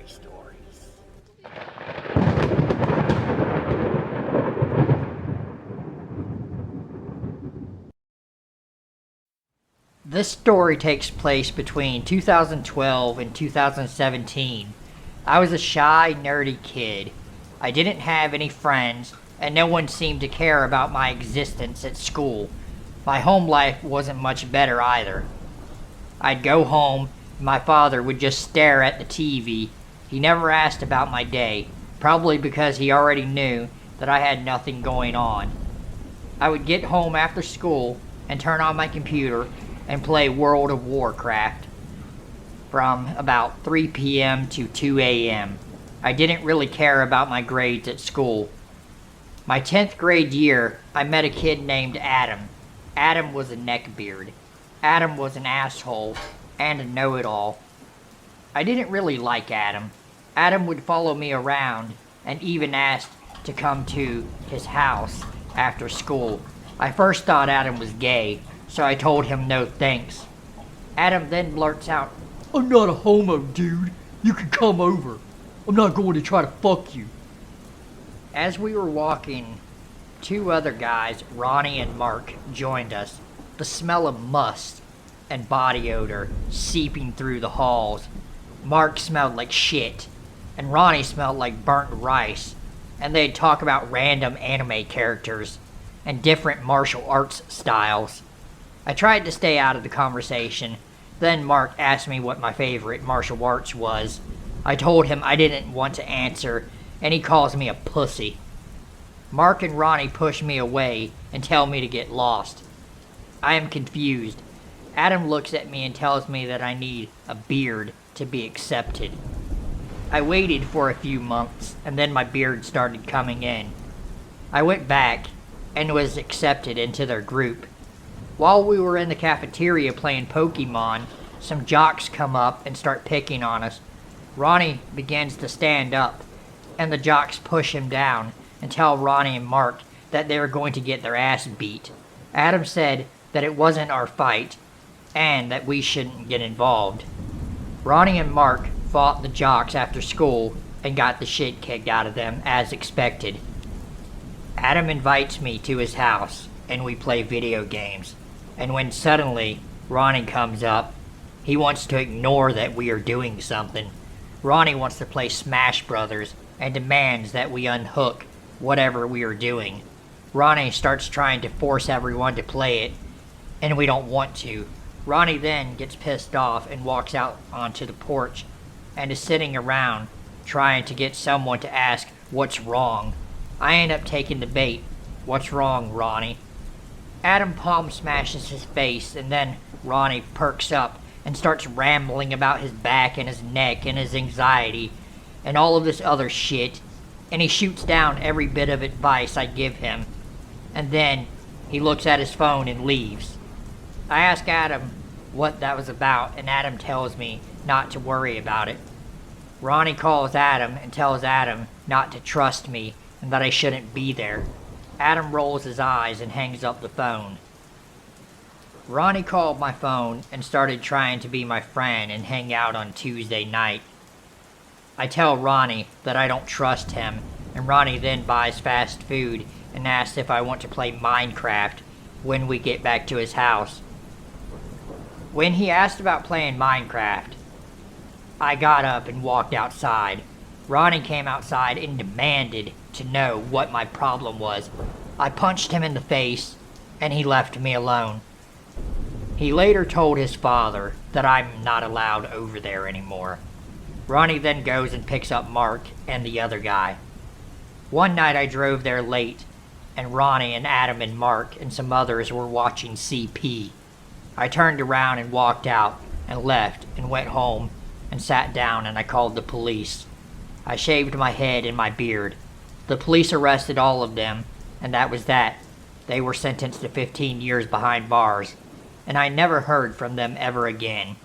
stories. This story takes place between 2012 and 2017. I was a shy, nerdy kid. I didn't have any friends, and no one seemed to care about my existence at school. My home life wasn't much better either. I'd go home, and my father would just stare at the TV. He never asked about my day, probably because he already knew that I had nothing going on. I would get home after school and turn on my computer and play World of Warcraft from about 3 p.m. to 2 a.m. I didn't really care about my grades at school. My 10th grade year, I met a kid named Adam. Adam was a neckbeard. Adam was an asshole and a know-it-all. I didn't really like Adam. Adam would follow me around and even asked to come to his house after school. I first thought Adam was gay, so I told him no thanks. Adam then blurts out, "I'm not a homo, dude. You can come over. I'm not going to try to fuck you." As we were walking, two other guys, Ronnie and Mark, joined us. The smell of must and body odor seeping through the halls. Mark smelled like shit, and Ronnie smelled like burnt rice, and they'd talk about random anime characters and different martial arts styles. I tried to stay out of the conversation. Then Mark asked me what my favorite martial arts was. I told him I didn't want to answer, and he calls me a pussy. Mark and Ronnie push me away and tell me to get lost. I am confused. Adam looks at me and tells me that I need a beard to be accepted. I waited for a few months, and then my beard started coming in. I went back and was accepted into their group. While we were in the cafeteria playing Pokemon, some jocks come up and start picking on us. Ronnie begins to stand up, and the jocks push him down and tell Ronnie and Mark that they were going to get their ass beat. Adam said that it wasn't our fight, and that we shouldn't get involved. Ronnie and Mark fought the jocks after school and got the shit kicked out of them as expected. Adam invites me to his house, and we play video games. And when suddenly Ronnie comes up, he wants to ignore that we are doing something. Ronnie wants to play Smash Brothers and demands that we unhook whatever we are doing. Ronnie starts trying to force everyone to play it, and we don't want to. Ronnie then gets pissed off and walks out onto the porch and is sitting around trying to get someone to ask what's wrong. I end up taking the bait. "What's wrong, Ronnie?" Adam palm smashes his face, and then Ronnie perks up and starts rambling about his back and his neck and his anxiety and all of this other shit, and he shoots down every bit of advice I give him, and then he looks at his phone and leaves. I ask Adam what that was about, and Adam tells me not to worry about it. Ronnie calls Adam and tells Adam not to trust me and that I shouldn't be there. Adam rolls his eyes and hangs up the phone. Ronnie called my phone and started trying to be my friend and hang out on Tuesday night. I tell Ronnie that I don't trust him, and Ronnie then buys fast food and asks if I want to play Minecraft when we get back to his house. When he asked about playing Minecraft, I got up and walked outside. Ronnie came outside and demanded to know what my problem was. I punched him in the face, and he left me alone. He later told his father that I'm not allowed over there anymore. Ronnie then goes and picks up Mark and the other guy. One night I drove there late, and Ronnie and Adam and Mark and some others were watching CP. I turned around and walked out and left and went home and sat down, and I called the police. I shaved my head and my beard. The police arrested all of them, and that was that. They were sentenced to 15 years behind bars, and I never heard from them ever again.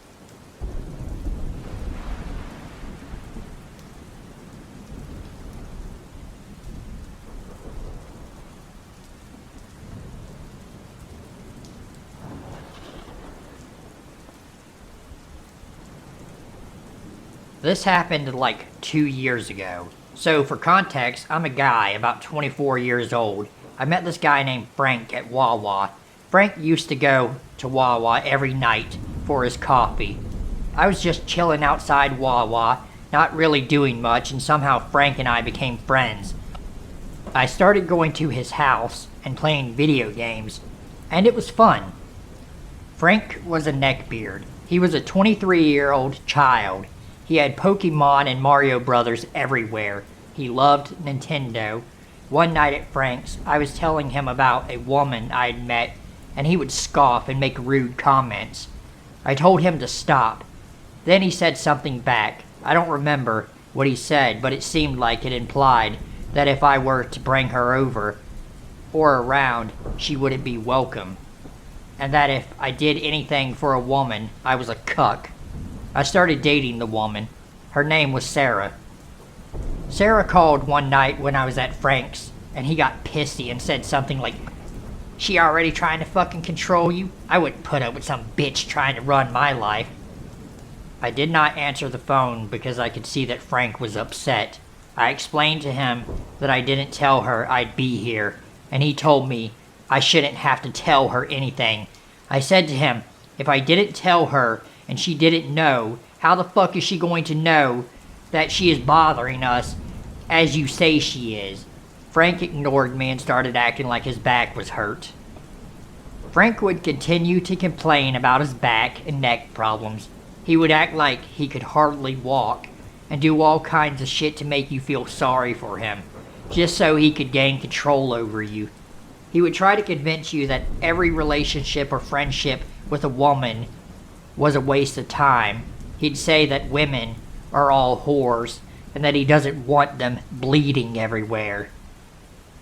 This happened like 2 years ago. So for context, I'm a guy about 24 years old. I met this guy named Frank at Wawa. Frank used to go to Wawa every night for his coffee. I was just chilling outside Wawa, not really doing much, and somehow Frank and I became friends. I started going to his house and playing video games, and it was fun. Frank was a neckbeard. He was a 23-year-old child. He had Pokemon and Mario Brothers everywhere. He loved Nintendo. One night at Frank's, I was telling him about a woman I'd met, and he would scoff and make rude comments. I told him to stop. Then he said something back. I don't remember what he said, but it seemed like it implied that if I were to bring her over or around, she wouldn't be welcome. And that if I did anything for a woman, I was a cuck. I started dating the woman. Her name was Sarah. Sarah called one night when I was at Frank's, and he got pissy and said something like, "She already trying to fucking control you? I wouldn't put up with some bitch trying to run my life." I did not answer the phone because I could see that Frank was upset. I explained to him that I didn't tell her I'd be here, and he told me I shouldn't have to tell her anything. I said to him, if I didn't tell her and she didn't know, how the fuck is she going to know that she is bothering us as you say she is? Frank ignored me and started acting like his back was hurt. Frank would continue to complain about his back and neck problems. He would act like he could hardly walk and do all kinds of shit to make you feel sorry for him, just so he could gain control over you. He would try to convince you that every relationship or friendship with a woman was a waste of time. He'd say that women are all whores and that he doesn't want them bleeding everywhere.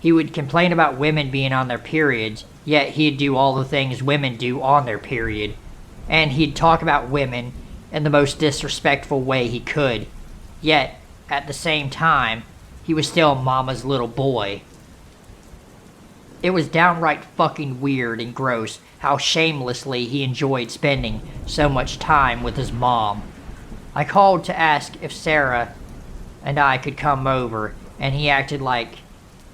He would complain about women being on their periods, yet he'd do all the things women do on their period. And he'd talk about women in the most disrespectful way he could. Yet, at the same time, he was still Mama's little boy. It was downright fucking weird and gross how shamelessly he enjoyed spending so much time with his mom. I called to ask if Sarah and I could come over, and he acted like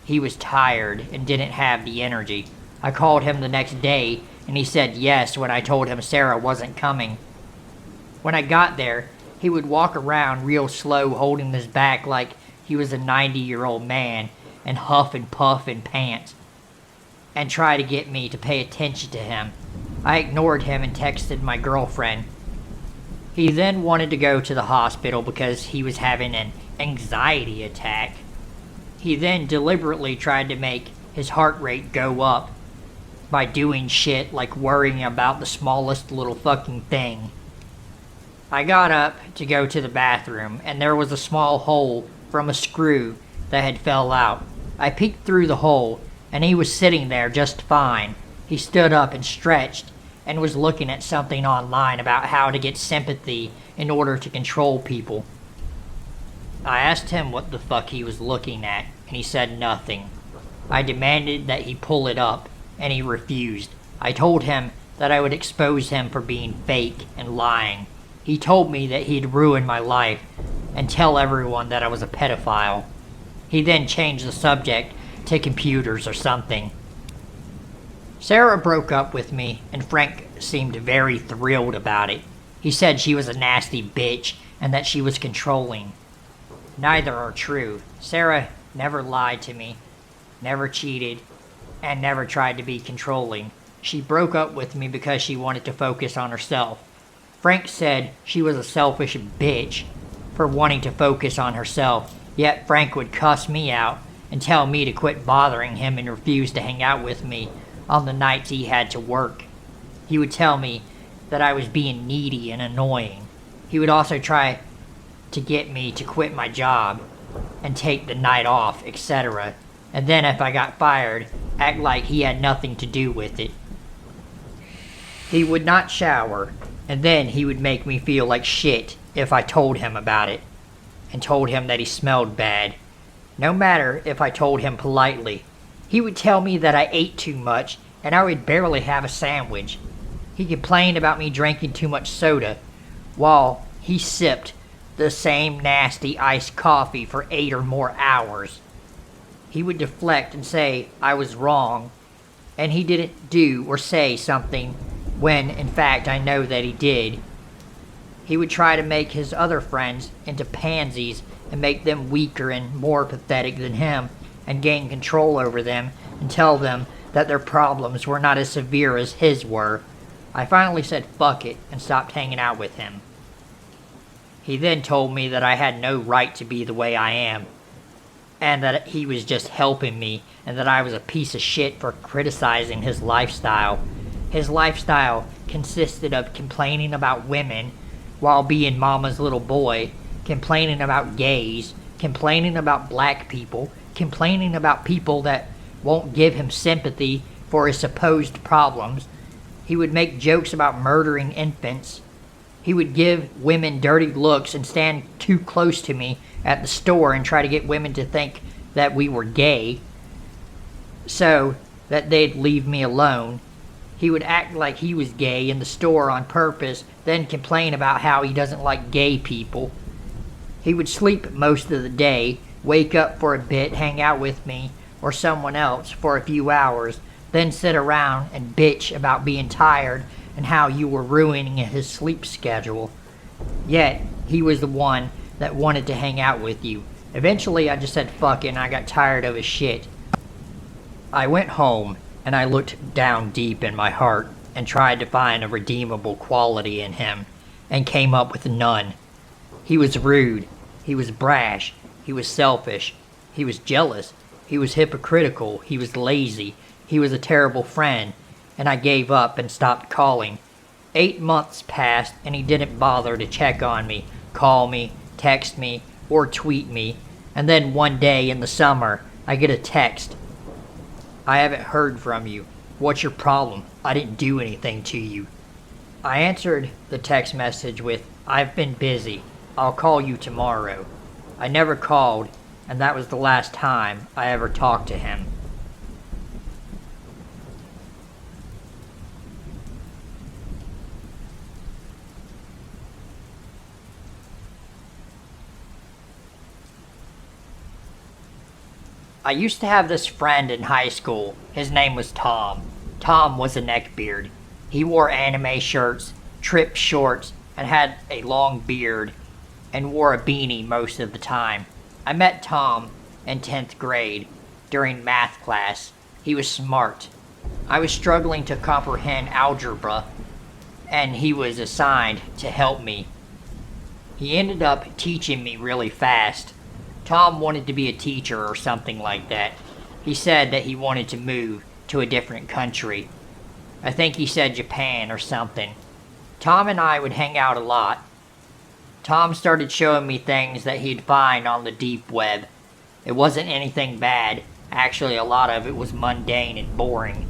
he was tired and didn't have the energy. I called him the next day, and he said yes when I told him Sarah wasn't coming. When I got there, he would walk around real slow, holding his back like he was a 90-year-old man, and huff and puff and pant, and try to get me to pay attention to him. I ignored him and texted my girlfriend. He then wanted to go to the hospital because he was having an anxiety attack. He then deliberately tried to make his heart rate go up by doing shit like worrying about the smallest little fucking thing. I got up to go to the bathroom, and there was a small hole from a screw that had fell out. I peeked through the hole, and he was sitting there just fine. He stood up and stretched, and was looking at something online about how to get sympathy in order to control people. I asked him what the fuck he was looking at, and he said nothing. I demanded that he pull it up, and he refused. I told him that I would expose him for being fake and lying. He told me that he'd ruin my life and tell everyone that I was a pedophile. He then changed the subject to computers or something. Sarah broke up with me, and Frank seemed very thrilled about it. He said she was a nasty bitch and that she was controlling. Neither are true. Sarah never lied to me, never cheated, and never tried to be controlling. She broke up with me because she wanted to focus on herself. Frank said she was a selfish bitch for wanting to focus on herself, yet Frank would cuss me out and tell me to quit bothering him and refuse to hang out with me on the nights he had to work. He would tell me that I was being needy and annoying. He would also try to get me to quit my job and take the night off, etc. And then if I got fired, act like he had nothing to do with it. He would not shower, and then he would make me feel like shit if I told him about it, and told him that he smelled bad. No matter if I told him politely, he would tell me that I ate too much and I would barely have a sandwich. He complained about me drinking too much soda, while he sipped the same nasty iced coffee for 8 or more hours. He would deflect and say I was wrong, and he didn't do or say something when, in fact, I know that he did. He would try to make his other friends into pansies and make them weaker and more pathetic than him and gain control over them and tell them that their problems were not as severe as his were. I finally said fuck it and stopped hanging out with him. He then told me that I had no right to be the way I am, and that he was just helping me, and that I was a piece of shit for criticizing his lifestyle. His lifestyle consisted of complaining about women while being mama's little boy, complaining about gays, complaining about black people, complaining about people that won't give him sympathy for his supposed problems. He would make jokes about murdering infants. He would give women dirty looks and stand too close to me at the store and try to get women to think that we were gay so that they'd leave me alone. He would act like he was gay in the store on purpose, then complain about how he doesn't like gay people. He would sleep most of the day, wake up for a bit, hang out with me or someone else for a few hours, then sit around and bitch about being tired and how you were ruining his sleep schedule. Yet, he was the one that wanted to hang out with you. Eventually, I just said fuck it and I got tired of his shit. I went home and I looked down deep in my heart and tried to find a redeemable quality in him and came up with none. He was rude. He was brash. He was selfish. He was jealous. He was hypocritical. He was lazy. He was a terrible friend, and I gave up and stopped calling. 8 months passed, and he didn't bother to check on me, call me, text me, or tweet me. And then one day in the summer, I get a text. I haven't heard from you. What's your problem? I didn't do anything to you. I answered the text message with, I've been busy. I'll call you tomorrow. I never called, and that was the last time I ever talked to him. I used to have this friend in high school. His name was Tom. Tom was a neckbeard. He wore anime shirts, trip shorts, and had a long beard, and wore a beanie most of the time. I met Tom in 10th grade during math class. He was smart. I was struggling to comprehend algebra, and he was assigned to help me. He ended up teaching me really fast. Tom wanted to be a teacher or something like that. He said that he wanted to move to a different country. I think he said Japan or something. Tom and I would hang out a lot. Tom started showing me things that he'd find on the deep web. It wasn't anything bad. Actually, a lot of it was mundane and boring.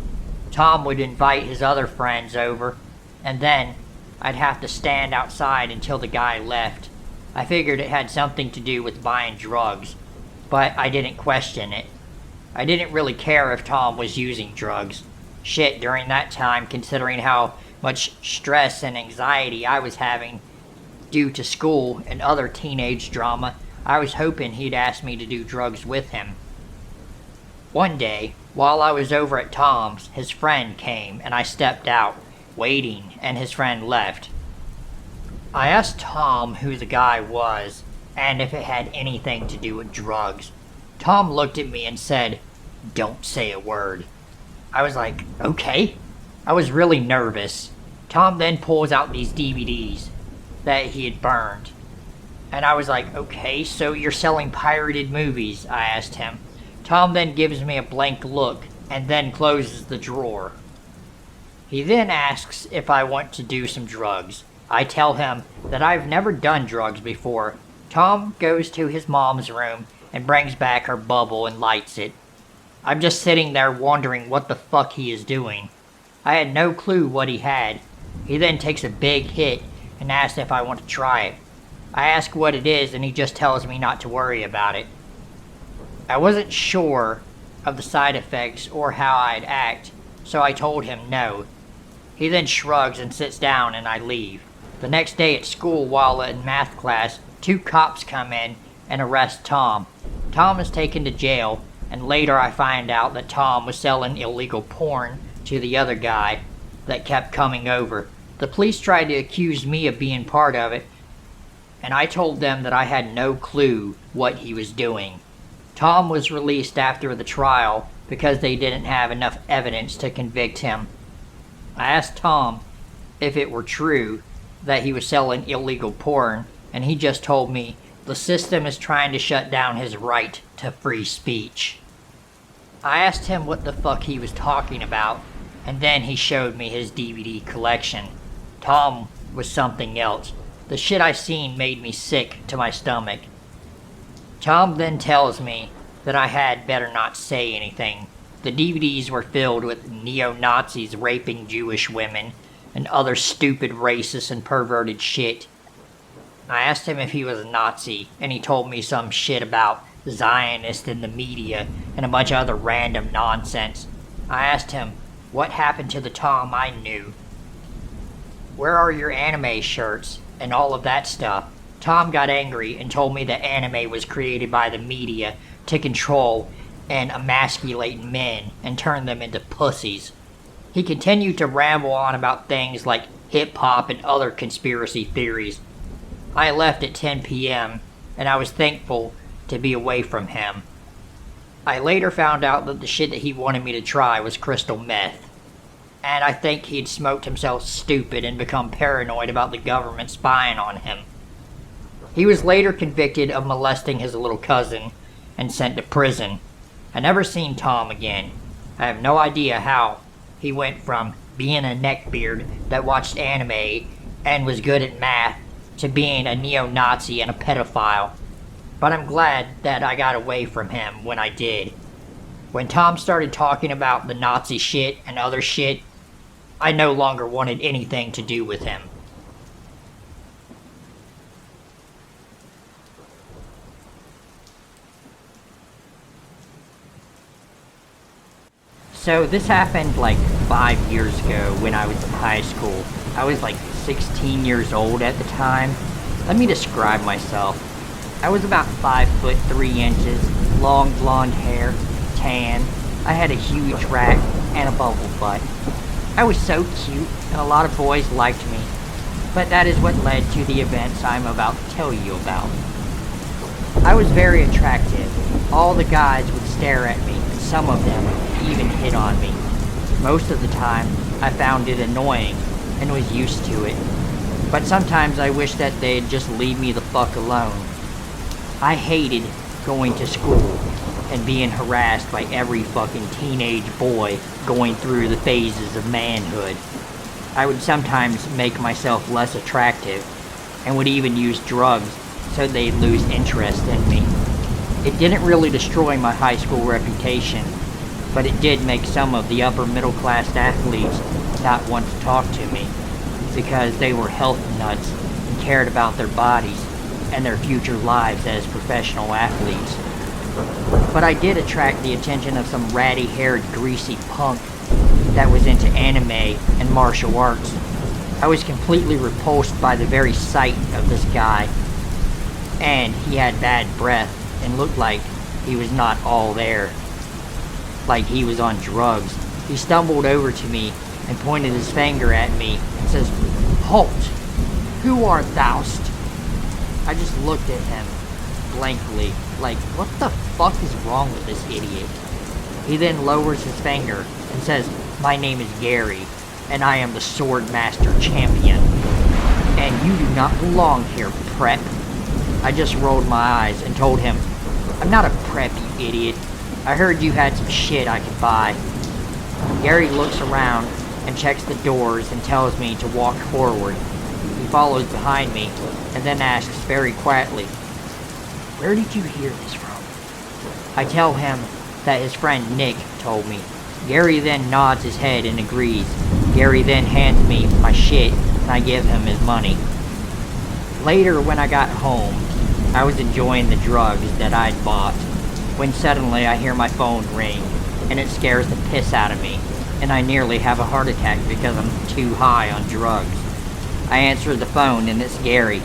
Tom would invite his other friends over, and then I'd have to stand outside until the guy left. I figured it had something to do with buying drugs, but I didn't question it. I didn't really care if Tom was using drugs. Shit, during that time, considering how much stress and anxiety I was having due to school and other teenage drama, I was hoping he'd ask me to do drugs with him. One day, while I was over at Tom's, his friend came and I stepped out, waiting, and his friend left. I asked Tom who the guy was, and if it had anything to do with drugs. Tom looked at me and said, "Don't say a word." I was like, okay. I was really nervous. Tom then pulls out these DVDs that he had burned. And I was like, okay, so you're selling pirated movies, I asked him. Tom then gives me a blank look and then closes the drawer. He then asks if I want to do some drugs. I tell him that I've never done drugs before. Tom goes to his mom's room and brings back her bubble and lights it. I'm just sitting there wondering what the fuck he is doing. I had no clue what he had. He then takes a big hit and asks if I want to try it. I ask what it is and he just tells me not to worry about it. I wasn't sure of the side effects or how I'd act, so I told him no. He then shrugs and sits down and I leave. The next day at school while in math class, 2 cops come in and arrest Tom. Tom is taken to jail, and later I find out that Tom was selling illegal porn to the other guy that kept coming over. The police tried to accuse me of being part of it, and I told them that I had no clue what he was doing. Tom was released after the trial because they didn't have enough evidence to convict him. I asked Tom if it were true that he was selling illegal porn, and he just told me the system is trying to shut down his right to free speech. I asked him what the fuck he was talking about, and then he showed me his DVD collection. Tom was something else. The shit I seen made me sick to my stomach. Tom then tells me that I had better not say anything. The DVDs were filled with neo-Nazis raping Jewish women and other stupid racist and perverted shit. I asked him if he was a Nazi, and he told me some shit about Zionists in the media and a bunch of other random nonsense. I asked him what happened to the Tom I knew. Where are your anime shirts and all of that stuff? Tom got angry and told me that anime was created by the media to control and emasculate men and turn them into pussies. He continued to ramble on about things like hip-hop and other conspiracy theories. I left at 10 p.m., and I was thankful to be away from him. I later found out that the shit that he wanted me to try was crystal meth, and I think he'd smoked himself stupid and become paranoid about the government spying on him. He was later convicted of molesting his little cousin and sent to prison. I never seen Tom again. I have no idea how he went from being a neckbeard that watched anime and was good at math to being a neo-Nazi and a pedophile. But I'm glad that I got away from him when I did. When Tom started talking about the Nazi shit and other shit, I no longer wanted anything to do with him. So this happened like 5 years ago when I was in high school. I was like 16 years old at the time. Let me describe myself. I was about 5'3", long blonde hair, tan. I had a huge rack and a bubble butt. I was so cute and a lot of boys liked me. But that is what led to the events I'm about to tell you about. I was very attractive. All the guys would stare at me, and some of them even hit on me. Most of the time, I found it annoying and was used to it. But sometimes I wished that they'd just leave me the fuck alone. I hated going to school and being harassed by every fucking teenage boy going through the phases of manhood. I would sometimes make myself less attractive and would even use drugs so they'd lose interest in me. It didn't really destroy my high school reputation, but it did make some of the upper middle class athletes not want to talk to me because they were health nuts and cared about their bodies and their future lives as professional athletes. But I did attract the attention of some ratty-haired, greasy punk that was into anime and martial arts. I was completely repulsed by the very sight of this guy, and he had bad breath and looked like he was not all there, like he was on drugs. He stumbled over to me and pointed his finger at me and says, "Halt! Who art thou'st?" I just looked at him blankly, like, what the fuck is wrong with this idiot? He then lowers his finger and says, "My name is Gary, and I am the Sword Master Champion. And you do not belong here, prep." I just rolled my eyes and told him, "I'm not a prep, you idiot. I heard you had some shit I could buy." Gary looks around and checks the doors and tells me to walk forward. He follows behind me and then asks very quietly, "Where did you hear this from?" I tell him that his friend Nick told me. Gary then nods his head and agrees. Gary then hands me my shit and I give him his money. Later, when I got home, I was enjoying the drugs that I'd bought when suddenly I hear my phone ring and it scares the piss out of me and I nearly have a heart attack because I'm too high on drugs. I answer the phone and it's Gary.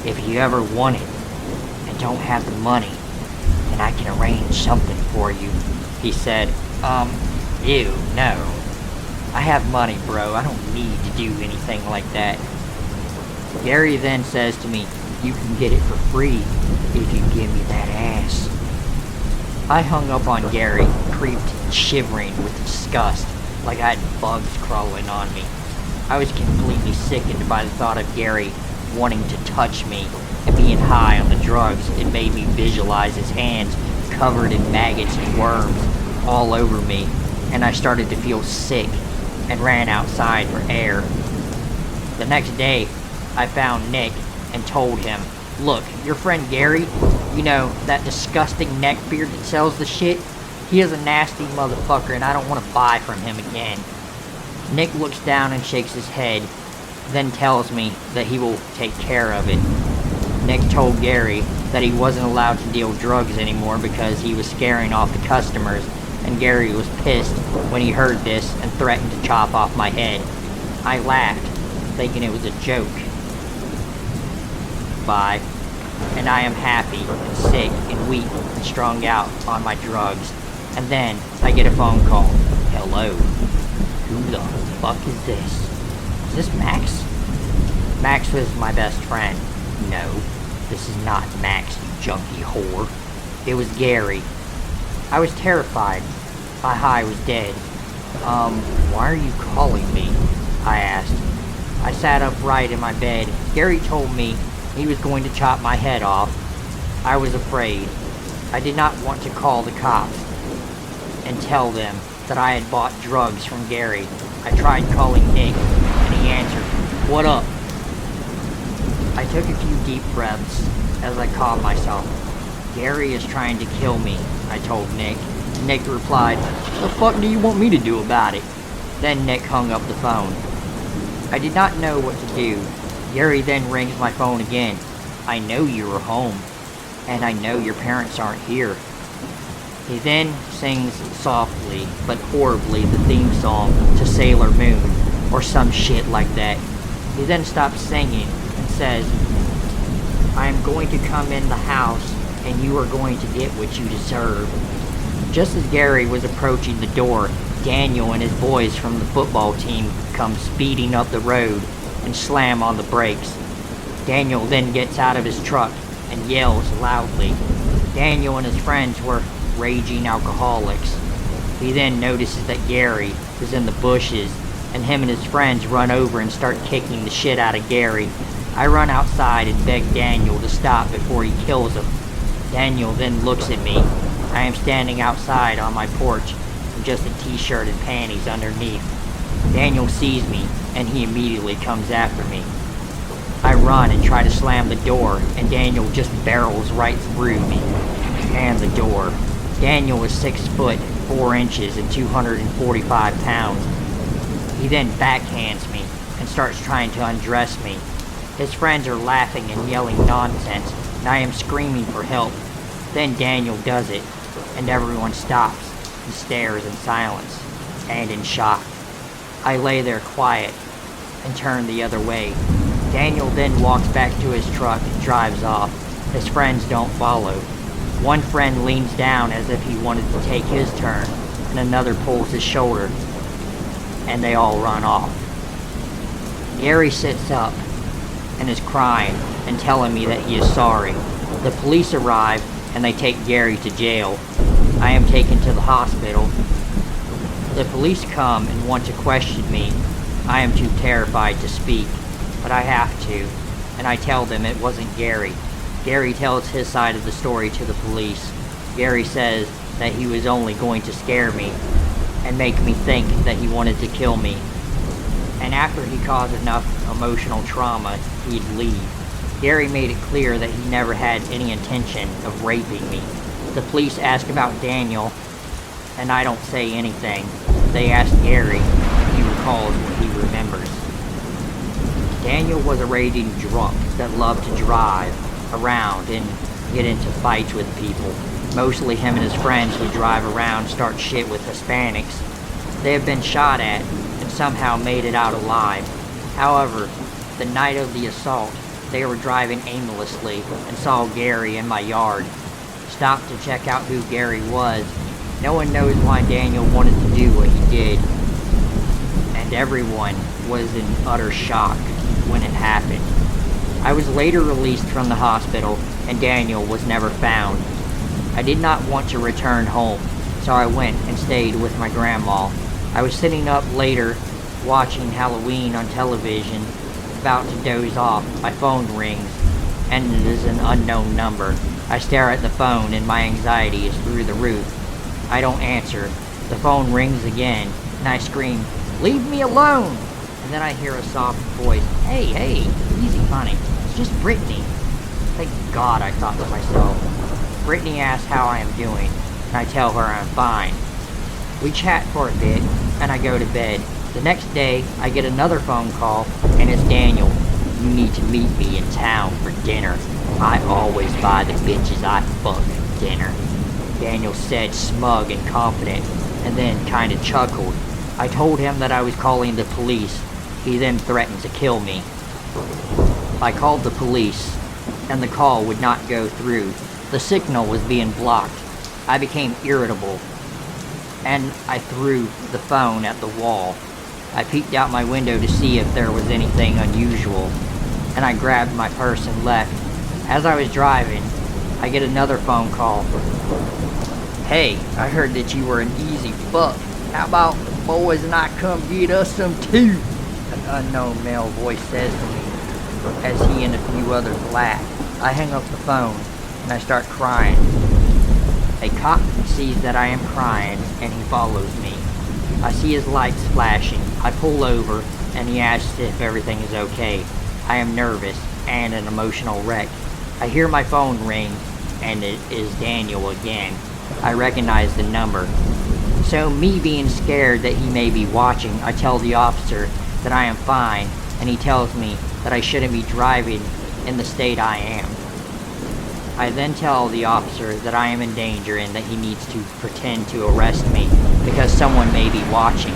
"If you ever want it and don't have the money, then I can arrange something for you," he said. Ew, no. I have money, bro. I don't need to do anything like that. Gary then says to me, "You can get it for free if you give me that ass." I hung up on Gary, creeped and shivering with disgust, like I had bugs crawling on me. I was completely sickened by the thought of Gary wanting to touch me, and being high on the drugs, it made me visualize his hands covered in maggots and worms all over me, and I started to feel sick and ran outside for air. The next day, I found Nick and told him, "Look, your friend Gary, you know, that disgusting neckbeard that sells the shit, he is a nasty motherfucker and I don't want to buy from him again." Nick looks down and shakes his head, then tells me that he will take care of it. Nick told Gary that he wasn't allowed to deal drugs anymore because he was scaring off the customers, and Gary was pissed when he heard this and threatened to chop off my head. I laughed, thinking it was a joke. Bye. And I am happy and sick and weak and strung out on my drugs. And then I get a phone call. "Hello. Who the fuck is this? Is this Max?" Max was my best friend. "No, this is not Max, you junkie whore. It was Gary." I was terrified. My high was dead. Why are you calling me?" I asked. I sat upright in my bed. Gary told me he was going to chop my head off. I was afraid. I did not want to call the cops and tell them that I had bought drugs from Gary. I tried calling Nick, and he answered, "What up?" I took a few deep breaths as I calmed myself. "Gary is trying to kill me," I told Nick. Nick replied, "The fuck do you want me to do about it?" Then Nick hung up the phone. I did not know what to do. Gary then rings my phone again. "I know you are home, and I know your parents aren't here." He then sings softly, but horribly, the theme song to Sailor Moon, or some shit like that. He then stops singing and says, "I am going to come in the house, and you are going to get what you deserve." Just as Gary was approaching the door, Daniel and his boys from the football team come speeding up the road and slam on the brakes. Daniel then gets out of his truck and yells loudly. Daniel and his friends were raging alcoholics. He then notices that Gary is in the bushes, and him and his friends run over and start kicking the shit out of Gary. I run outside and beg Daniel to stop before he kills him. Daniel then looks at me. I am standing outside on my porch in just a t-shirt and panties underneath. Daniel sees me, and he immediately comes after me. I run and try to slam the door, and Daniel just barrels right through me and the door. Daniel is 6 foot 4 inches and 245 pounds. He then backhands me and starts trying to undress me. His friends are laughing and yelling nonsense, and I am screaming for help. Then Daniel does it, and everyone stops and stares in silence and in shock. I lay there quiet and turn the other way. Daniel then walks back to his truck and drives off. His friends don't follow. One friend leans down as if he wanted to take his turn, and another pulls his shoulder, and they all run off. Gary sits up and is crying and telling me that he is sorry. The police arrive and they take Gary to jail. I am taken to the hospital. The police come and want to question me. I am too terrified to speak, but I have to, and I tell them it wasn't Gary. Gary tells his side of the story to the police. Gary says that he was only going to scare me and make me think that he wanted to kill me. And after he caused enough emotional trauma, he'd leave. Gary made it clear that he never had any intention of raping me. The police ask about Daniel, and I don't say anything. They ask Gary if he recalls what he remembers. Daniel was a raging drunk that loved to drive around and get into fights with people. Mostly him and his friends would drive around and start shit with Hispanics. They have been shot at and somehow made it out alive. However, The night of the assault, they were driving aimlessly and saw Gary in my yard. Stopped to check out who Gary was. No one knows why Daniel wanted to do what he did. And everyone was in utter shock when it happened. I was later released from the hospital, and Daniel was never found. I did not want to return home, so I went and stayed with my grandma. I was sitting up later, watching Halloween on television, about to doze off. My phone rings, and it is an unknown number. I stare at the phone, and my anxiety is through the roof. I don't answer. The phone rings again, and I scream, "Leave me alone!" And then I hear a soft voice, Hey, easy honey, it's just Brittany." Thank God, I thought to myself. Brittany asks how I am doing, and I tell her I'm fine. We chat for a bit, and I go to bed. The next day, I get another phone call, and it's Daniel. "You need to meet me in town for dinner. I always buy the bitches I fuck dinner," Daniel said, smug and confident, and then kind of chuckled. I told him that I was calling the police. He then threatened to kill me. I called the police, and the call would not go through. The signal was being blocked. I became irritable, and I threw the phone at the wall. I peeked out my window to see if there was anything unusual, and I grabbed my purse and left. As I was driving, I get another phone call. "Hey, I heard that you were an easy fuck. How about the boys and I come get us some too?" An unknown male voice says to me, as he and a few others laugh. I hang up the phone, and I start crying. A cop sees that I am crying, and he follows me. I see his lights flashing. I pull over, and he asks if everything is okay. I am nervous and an emotional wreck. I hear my phone ring, and it is Daniel again. I recognize the number. So me being scared that he may be watching, I tell the officer that I am fine, and he tells me that I shouldn't be driving in the state I am. I then tell the officer that I am in danger and that he needs to pretend to arrest me because someone may be watching.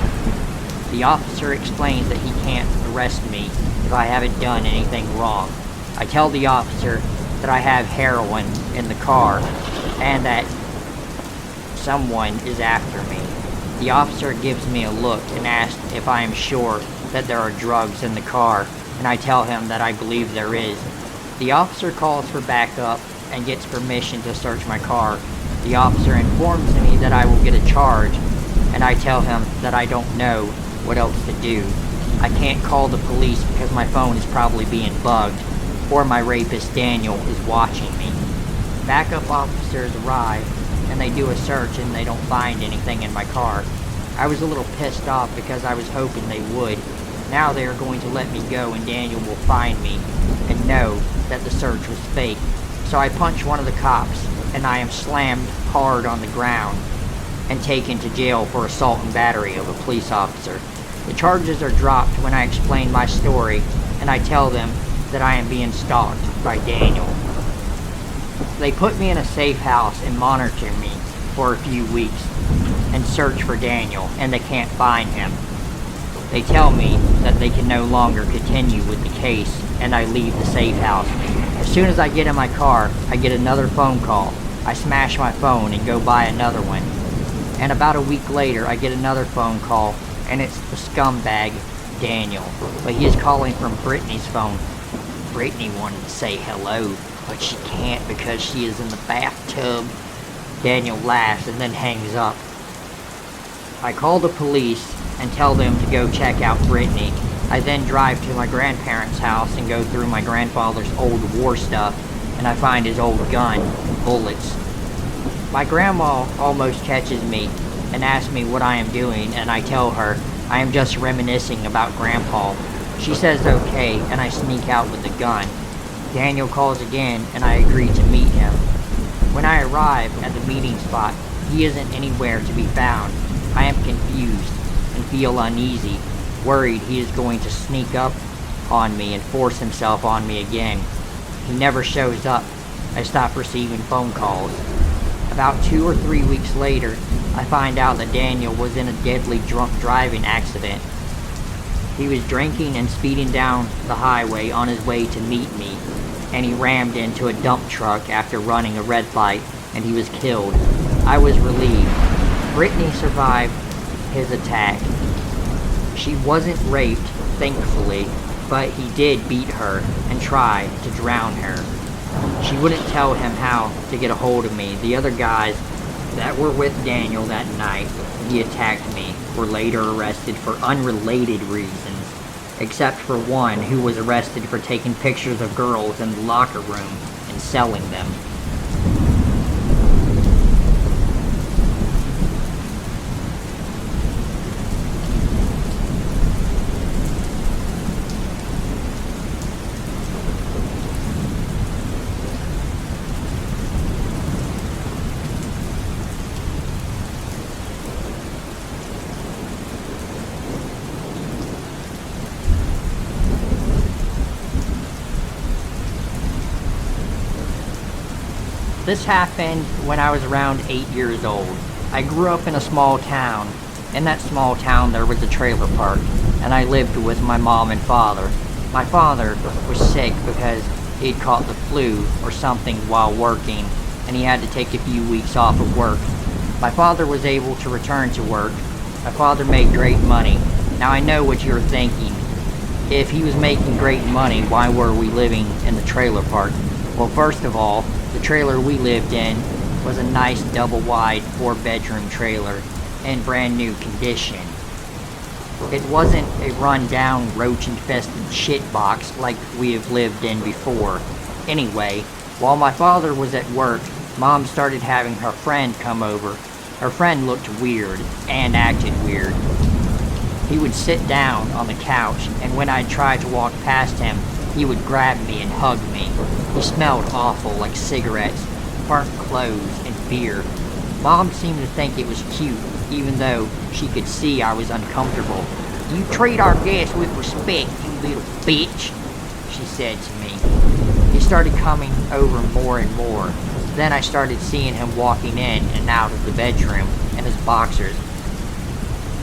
The officer explains that he can't arrest me if I haven't done anything wrong. I tell the officer that I have heroin in the car and that someone is after me. The officer gives me a look and asks if I am sure that there are drugs in the car, and I tell him that I believe there is. The officer calls for backup and gets permission to search my car. The officer informs me that I will get a charge, and I tell him that I don't know what else to do. I can't call the police because my phone is probably being bugged, or my rapist Daniel is watching me. Backup officers arrive, and they do a search and they don't find anything in my car. I was a little pissed off because I was hoping they would. Now they are going to let me go and Daniel will find me and know that the search was fake. So I punch one of the cops, and I am slammed hard on the ground and taken to jail for assault and battery of a police officer. The charges are dropped when I explain my story, and I tell them that I am being stalked by Daniel. They put me in a safe house and monitor me for a few weeks and search for Daniel, and they can't find him. They tell me that they can no longer continue with the case, and I leave the safe house. As soon as I get in my car, I get another phone call. I smash my phone and go buy another one. And about a week later, I get another phone call, and it's the scumbag Daniel. But he is calling from Brittany's phone. Brittany wanted to say hello, but she can't because she is in the bathtub. Daniel laughs and then hangs up. I call the police and tell them to go check out Brittany. I then drive to my grandparents' house and go through my grandfather's old war stuff, and I find his old gun and bullets. My grandma almost catches me and asks me what I am doing, and I tell her I am just reminiscing about Grandpa. She says okay, and I sneak out with the gun. Daniel calls again, and I agree to meet him. When I arrive at the meeting spot, he isn't anywhere to be found. I am confused and feel uneasy, worried he is going to sneak up on me and force himself on me again. He never shows up. I stop receiving phone calls. About 2 or 3 weeks later, I find out that Daniel was in a deadly drunk driving accident. He was drinking and speeding down the highway on his way to meet me, and he rammed into a dump truck after running a red light, and he was killed. I was relieved. Brittany survived his attack. She wasn't raped, thankfully, but he did beat her and try to drown her. She wouldn't tell him how to get a hold of me. The other guys that were with Daniel that night he attacked me were later arrested for unrelated reasons, except for one who was arrested for taking pictures of girls in the locker room and selling them. This happened when I was around 8 years old. I grew up in a small town. In that small town there was a trailer park, and I lived with my mom and father. My father was sick because he'd caught the flu or something while working, and he had to take a few weeks off of work. My father was able to return to work. My father made great money. Now I know what you're thinking. If he was making great money, why were we living in the trailer park? Well, first of all, the trailer we lived in was a nice double-wide 4-bedroom trailer in brand new condition. It wasn't a run-down, roach-infested shitbox like we have lived in before. Anyway, while my father was at work, Mom started having her friend come over. Her friend looked weird and acted weird. He would sit down on the couch, and when I'd try to walk past him, he would grab me and hug me. He smelled awful, like cigarettes, burnt clothes, and beer. Mom seemed to think it was cute, even though she could see I was uncomfortable. "You treat our guests with respect, you little bitch," she said to me. He started coming over more and more. Then I started seeing him walking in and out of the bedroom in his boxers.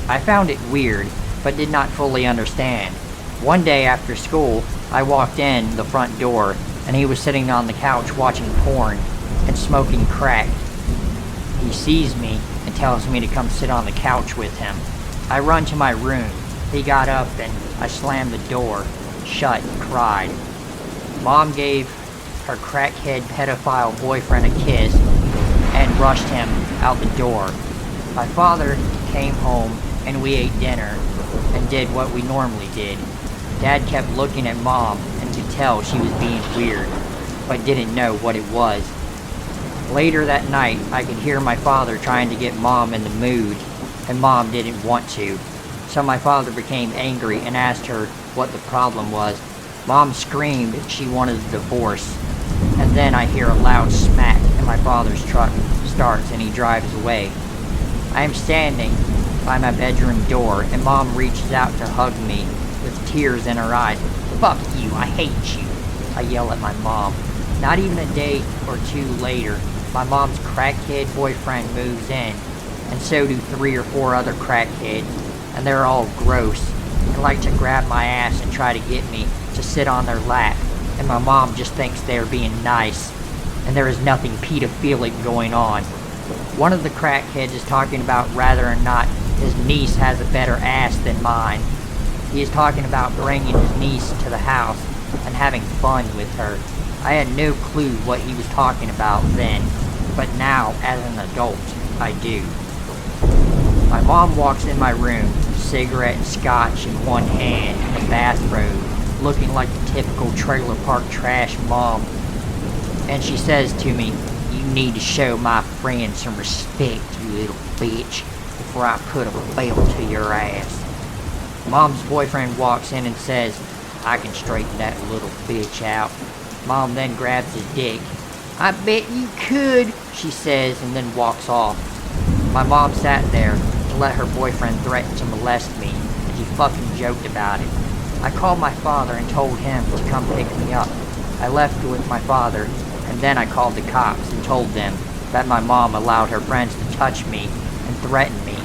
I found it weird, but did not fully understand. One day after school, I walked in the front door, and he was sitting on the couch watching porn and smoking crack. He sees me and tells me to come sit on the couch with him. I run to my room. He got up and I slammed the door shut and cried. Mom gave her crackhead pedophile boyfriend a kiss and rushed him out the door. My father came home and we ate dinner and did what we normally did. Dad kept looking at Mom and could tell she was being weird, but didn't know what it was. Later that night, I could hear my father trying to get Mom in the mood, and Mom didn't want to. So my father became angry and asked her what the problem was. Mom screamed she wanted a divorce, and then I hear a loud smack and my father's truck starts and he drives away. I am standing by my bedroom door and Mom reaches out to hug me with tears in her eyes. "Fuck you, I hate you," I yell at my mom. Not even a day or two later, my mom's crackhead boyfriend moves in, and so do 3 or 4 other crackheads, and they're all gross and like to grab my ass and try to get me to sit on their lap, and my mom just thinks they're being nice, and there is nothing pedophilic going on. One of the crackheads is talking about whether or not his niece has a better ass than mine. He is talking about bringing his niece to the house and having fun with her. I had no clue what he was talking about then, but now, as an adult, I do. My mom walks in my room, cigarette and scotch in one hand, in a bathrobe, looking like the typical trailer park trash mom. And she says to me, "You need to show my friend some respect, you little bitch, before I put a belt to your ass." Mom's boyfriend walks in and says, "I can straighten that little bitch out." Mom then grabs his dick. "I bet you could," she says, and then walks off. My mom sat there and let her boyfriend threaten to molest me, and he fucking joked about it. I called my father and told him to come pick me up. I left with my father, and then I called the cops and told them that my mom allowed her friends to touch me and threaten me.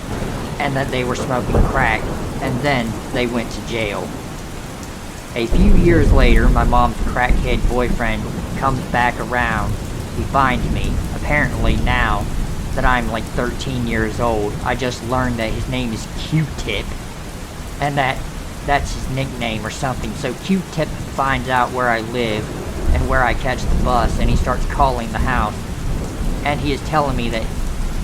and that they were smoking crack, and then they went to jail. A few years later, my mom's crackhead boyfriend comes back around. He finds me. Apparently now that I'm like 13 years old, I just learned that his name is Q-Tip, and that's his nickname or something. So Q-Tip finds out where I live and where I catch the bus, and he starts calling the house, and he is telling me that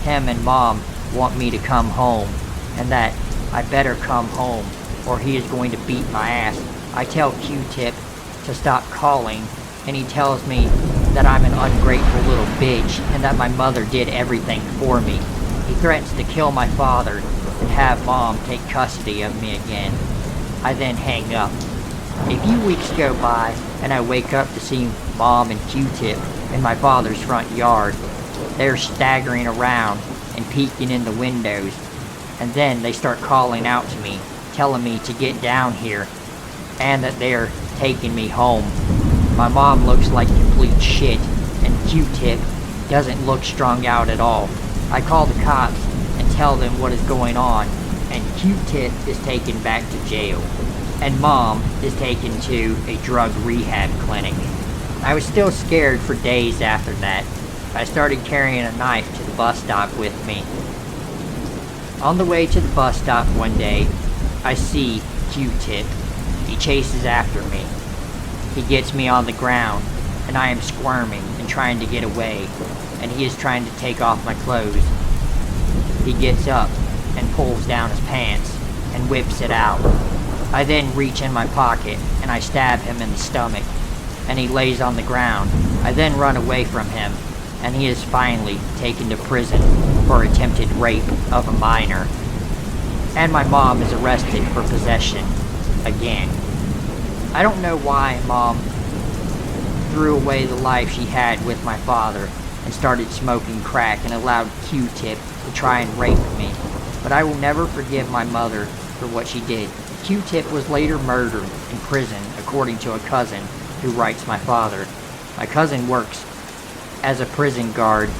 him and Mom want me to come home, and that I better come home or he is going to beat my ass. I tell Q-Tip to stop calling, and he tells me that I'm an ungrateful little bitch and that my mother did everything for me. He threatens to kill my father and have Mom take custody of me again. I then hang up. A few weeks go by, and I wake up to see Mom and Q-Tip in my father's front yard. They're staggering around and peeking in the windows, and then they start calling out to me, telling me to get down here, and that they're taking me home. My mom looks like complete shit, and Q-Tip doesn't look strung out at all. I call the cops and tell them what is going on, and Q-Tip is taken back to jail, and Mom is taken to a drug rehab clinic. I was still scared for days after that. I started carrying a knife to the bus stop with me. On the way to the bus stop one day, I see Q-Tip. He chases after me. He gets me on the ground, and I am squirming and trying to get away, and he is trying to take off my clothes. He gets up and pulls down his pants and whips it out. I then reach in my pocket and I stab him in the stomach, and he lays on the ground. I then run away from him, and he is finally taken to prison for attempted rape of a minor. And my mom is arrested for possession again. I don't know why Mom threw away the life she had with my father and started smoking crack and allowed Q-Tip to try and rape me, but I will never forgive my mother for what she did. Q-Tip was later murdered in prison, according to a cousin who writes my father. My cousin works as a prison guard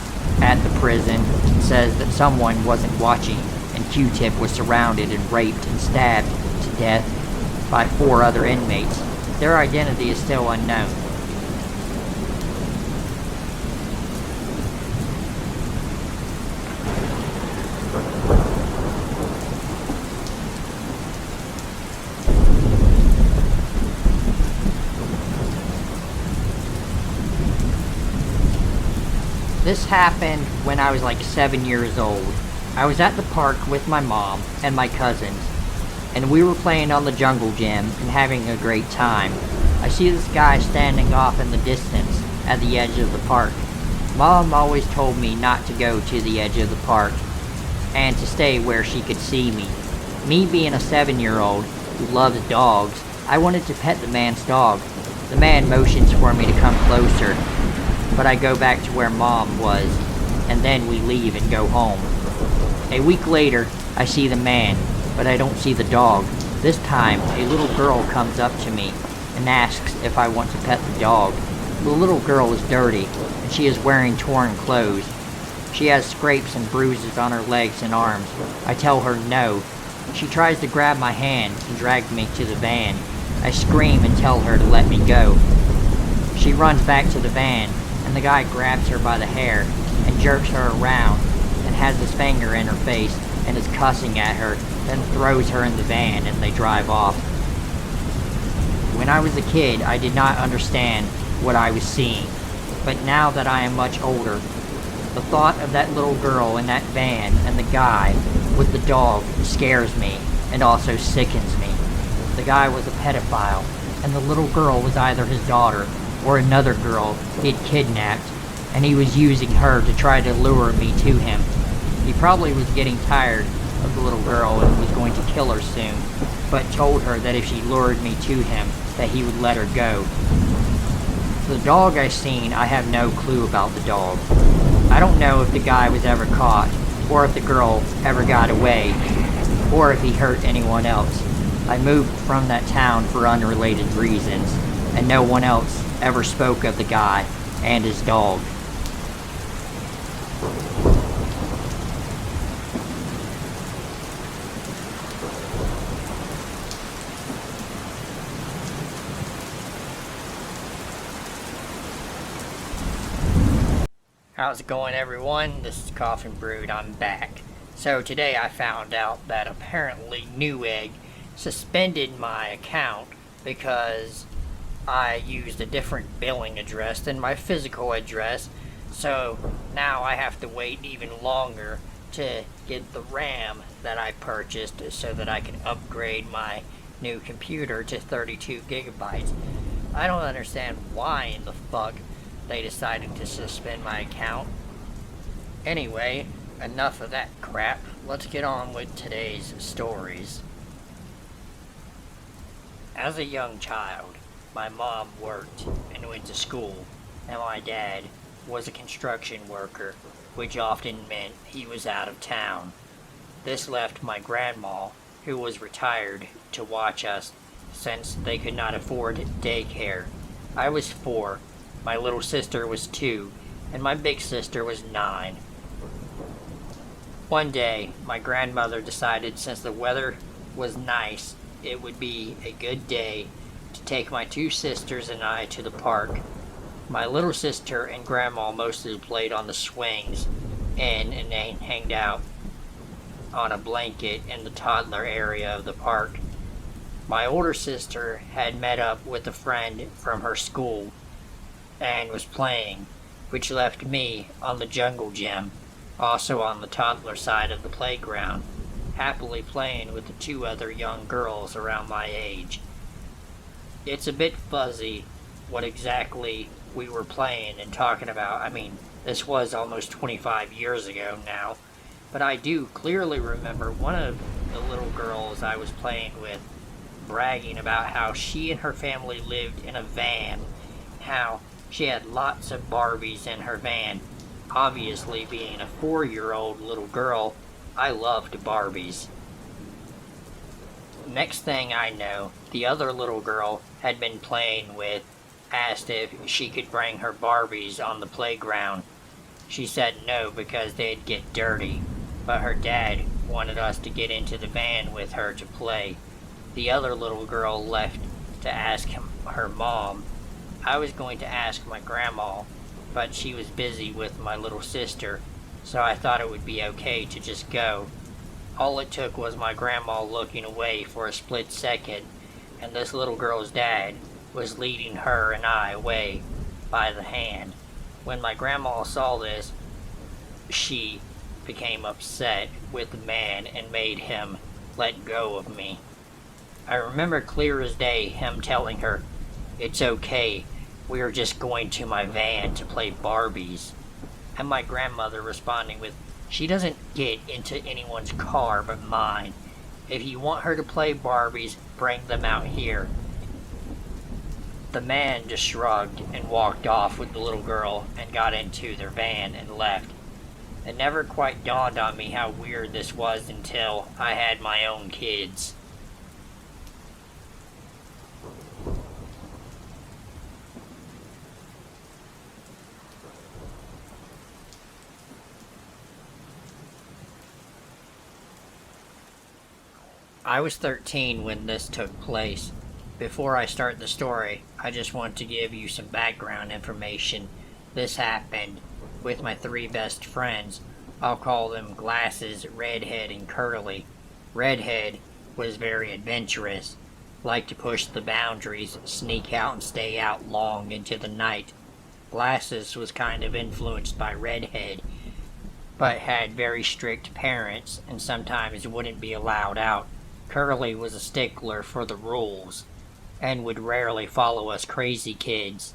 at the prison and says that someone wasn't watching, and Q-Tip was surrounded and raped and stabbed to death by 4 other inmates. Their identity is still unknown. This happened when I was like 7 years old. I was at the park with my mom and my cousins, and we were playing on the jungle gym and having a great time. I see this guy standing off in the distance at the edge of the park. Mom always told me not to go to the edge of the park and to stay where she could see me. Me being a 7-year-old who loves dogs, I wanted to pet the man's dog. The man motions for me to come closer, but I go back to where Mom was, and then we leave and go home. A week later, I see the man, but I don't see the dog. This time, a little girl comes up to me and asks if I want to pet the dog. The little girl is dirty, and she is wearing torn clothes. She has scrapes and bruises on her legs and arms. I tell her no. She tries to grab my hand and drag me to the van. I scream and tell her to let me go. She runs back to the van, and the guy grabs her by the hair and jerks her around and has his finger in her face and is cussing at her, then throws her in the van and they drive off. When I was a kid, I did not understand what I was seeing, but now that I am much older, the thought of that little girl in that van and the guy with the dog scares me and also sickens me. The guy was a pedophile, and the little girl was either his daughter or another girl he had kidnapped, and he was using her to try to lure me to him. He probably was getting tired of the little girl and was going to kill her soon, but told her that if she lured me to him, that he would let her go. The dog I seen, I have no clue about the dog. I don't know if the guy was ever caught, or if the girl ever got away, or if he hurt anyone else. I moved from that town for unrelated reasons, and no one else ever spoke of the guy and his dog. How's it going, everyone? This is Coffinbrood. I'm back. So today I found out that apparently Newegg suspended my account because I used a different billing address than my physical address. So now I have to wait even longer to get the RAM that I purchased so that I can upgrade my new computer to 32 gigabytes. I don't understand why in the fuck they decided to suspend my account. Anyway, enough of that crap. Let's get on with today's stories. As a young child, my mom worked and went to school, and my dad was a construction worker, which often meant he was out of town. This left my grandma, who was retired, to watch us since they could not afford daycare. I was 4. My little sister was 2, and my big sister was 9. One day, my grandmother decided since the weather was nice, it would be a good day to take my 2 sisters and I to the park. My little sister and grandma mostly played on the swings and hanged out on a blanket in the toddler area of the park. My older sister had met up with a friend from her school and was playing, which left me on the jungle gym, also on the toddler side of the playground, happily playing with the 2 other young girls around my age. It's a bit fuzzy what exactly we were playing and talking about. I mean, this was almost 25 years ago now, but I do clearly remember one of the little girls I was playing with bragging about how she and her family lived in a van, how she had lots of Barbies in her van. Obviously, being a 4-year-old little girl, I loved Barbies. Next thing I know, the other little girl had been playing with asked if she could bring her Barbies on the playground. She said no because they'd get dirty, but her dad wanted us to get into the van with her to play. The other little girl left to ask her mom. I was going to ask my grandma, but she was busy with my little sister, so I thought it would be okay to just go. All it took was my grandma looking away for a split second, and this little girl's dad was leading her and I away by the hand. When my grandma saw this, she became upset with the man and made him let go of me. I remember clear as day him telling her, "It's okay, we are just going to my van to play Barbies," and my grandmother responding with, "She doesn't get into anyone's car but mine. If you want her to play Barbies, bring them out here." The man just shrugged and walked off with the little girl and got into their van and left. It never quite dawned on me how weird this was until I had my own kids. I was 13 when this took place. Before I start the story, I just want to give you some background information. This happened with my 3 best friends. I'll call them Glasses, Redhead, and Curly. Redhead was very adventurous, liked to push the boundaries, sneak out and stay out long into the night. Glasses was kind of influenced by Redhead, but had very strict parents and sometimes wouldn't be allowed out. Curly was a stickler for the rules, and would rarely follow us crazy kids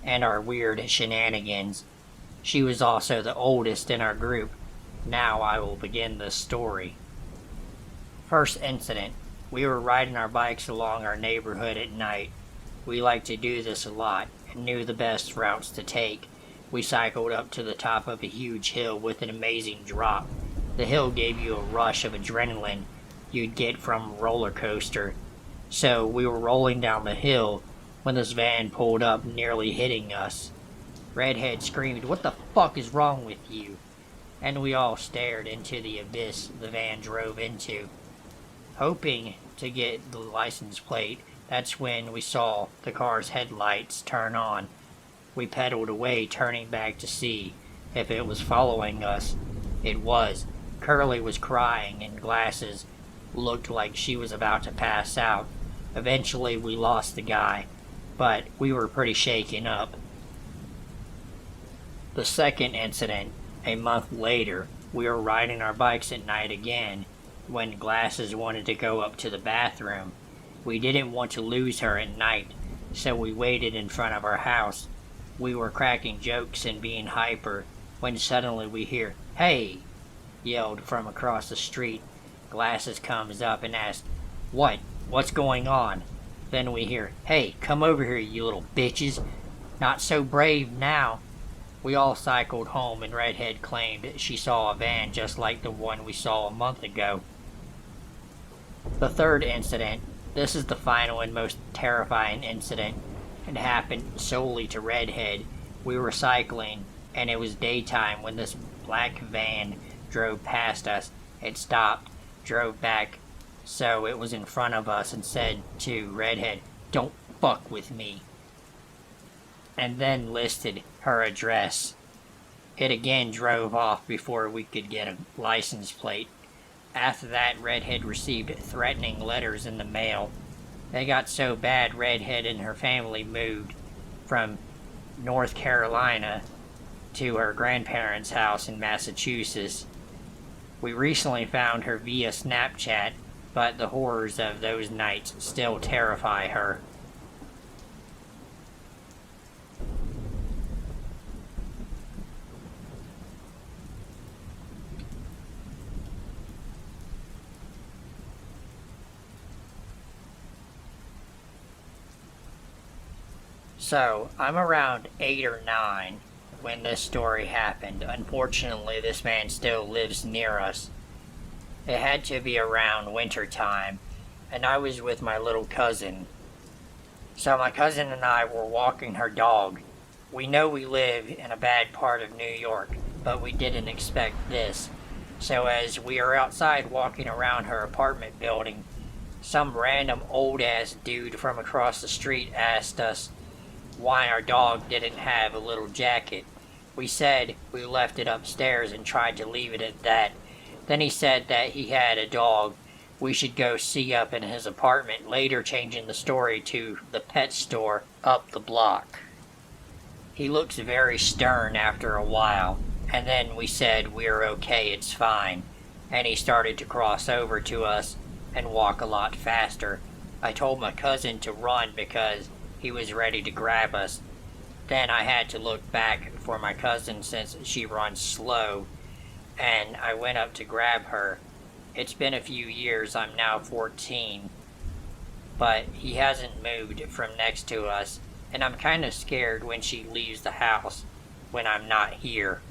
and our weird shenanigans. She was also the oldest in our group. Now I will begin this story. First incident. We were riding our bikes along our neighborhood at night. We liked to do this a lot and knew the best routes to take. We cycled up to the top of a huge hill with an amazing drop. The hill gave you a rush of adrenaline you'd get from a roller coaster. So we were rolling down the hill when this van pulled up, nearly hitting us. Redhead screamed, "What the fuck is wrong with you?" And we all stared into the abyss the van drove into. Hoping to get the license plate, that's when we saw the car's headlights turn on. We pedaled away, turning back to see if it was following us. It was. Curly was crying, and Glasses looked like she was about to pass out. Eventually, we lost the guy, but we were pretty shaken up. The second incident, a month later, we were riding our bikes at night again when Glasses wanted to go up to the bathroom. We didn't want to lose her at night, so we waited in front of our house. We were cracking jokes and being hyper when suddenly we hear, "Hey!" yelled from across the street. Glasses comes up and asks, What's going on?" Then we hear, "Hey, come over here, you little bitches. Not so brave now." We all cycled home, and Redhead claimed she saw a van just like the one we saw a month ago. The third incident, this is the final and most terrifying incident. It happened solely to Redhead. We were cycling, and it was daytime when this black van drove past us. It stopped, drove back, so it was in front of us, and said to Redhead, "Don't fuck with me," and then listed her address. It again drove off before we could get a license plate. After that, Redhead received threatening letters in the mail. They got so bad, Redhead and her family moved from North Carolina to her grandparents' house in Massachusetts. We recently found her via Snapchat, but the horrors of those nights still terrify her. So, I'm around 8 or 9 when this story happened. Unfortunately, this man still lives near us. It had to be around winter time, and I was with my little cousin. So my cousin and I were walking her dog. We know we live in a bad part of New York, but we didn't expect this. So as we are outside walking around her apartment building, some random old-ass dude from across the street asked us why our dog didn't have a little jacket. We said we left it upstairs and tried to leave it at that. Then he said that he had a dog we should go see up in his apartment, later changing the story to the pet store up the block. He looks very stern after a while, and then we said we're okay, it's fine, and he started to cross over to us and walk a lot faster. I told my cousin to run because he was ready to grab us. Then I had to look back for my cousin since she runs slow, and I went up to grab her. It's been a few years, I'm now 14, but he hasn't moved from next to us, and I'm kind of scared when she leaves the house when I'm not here.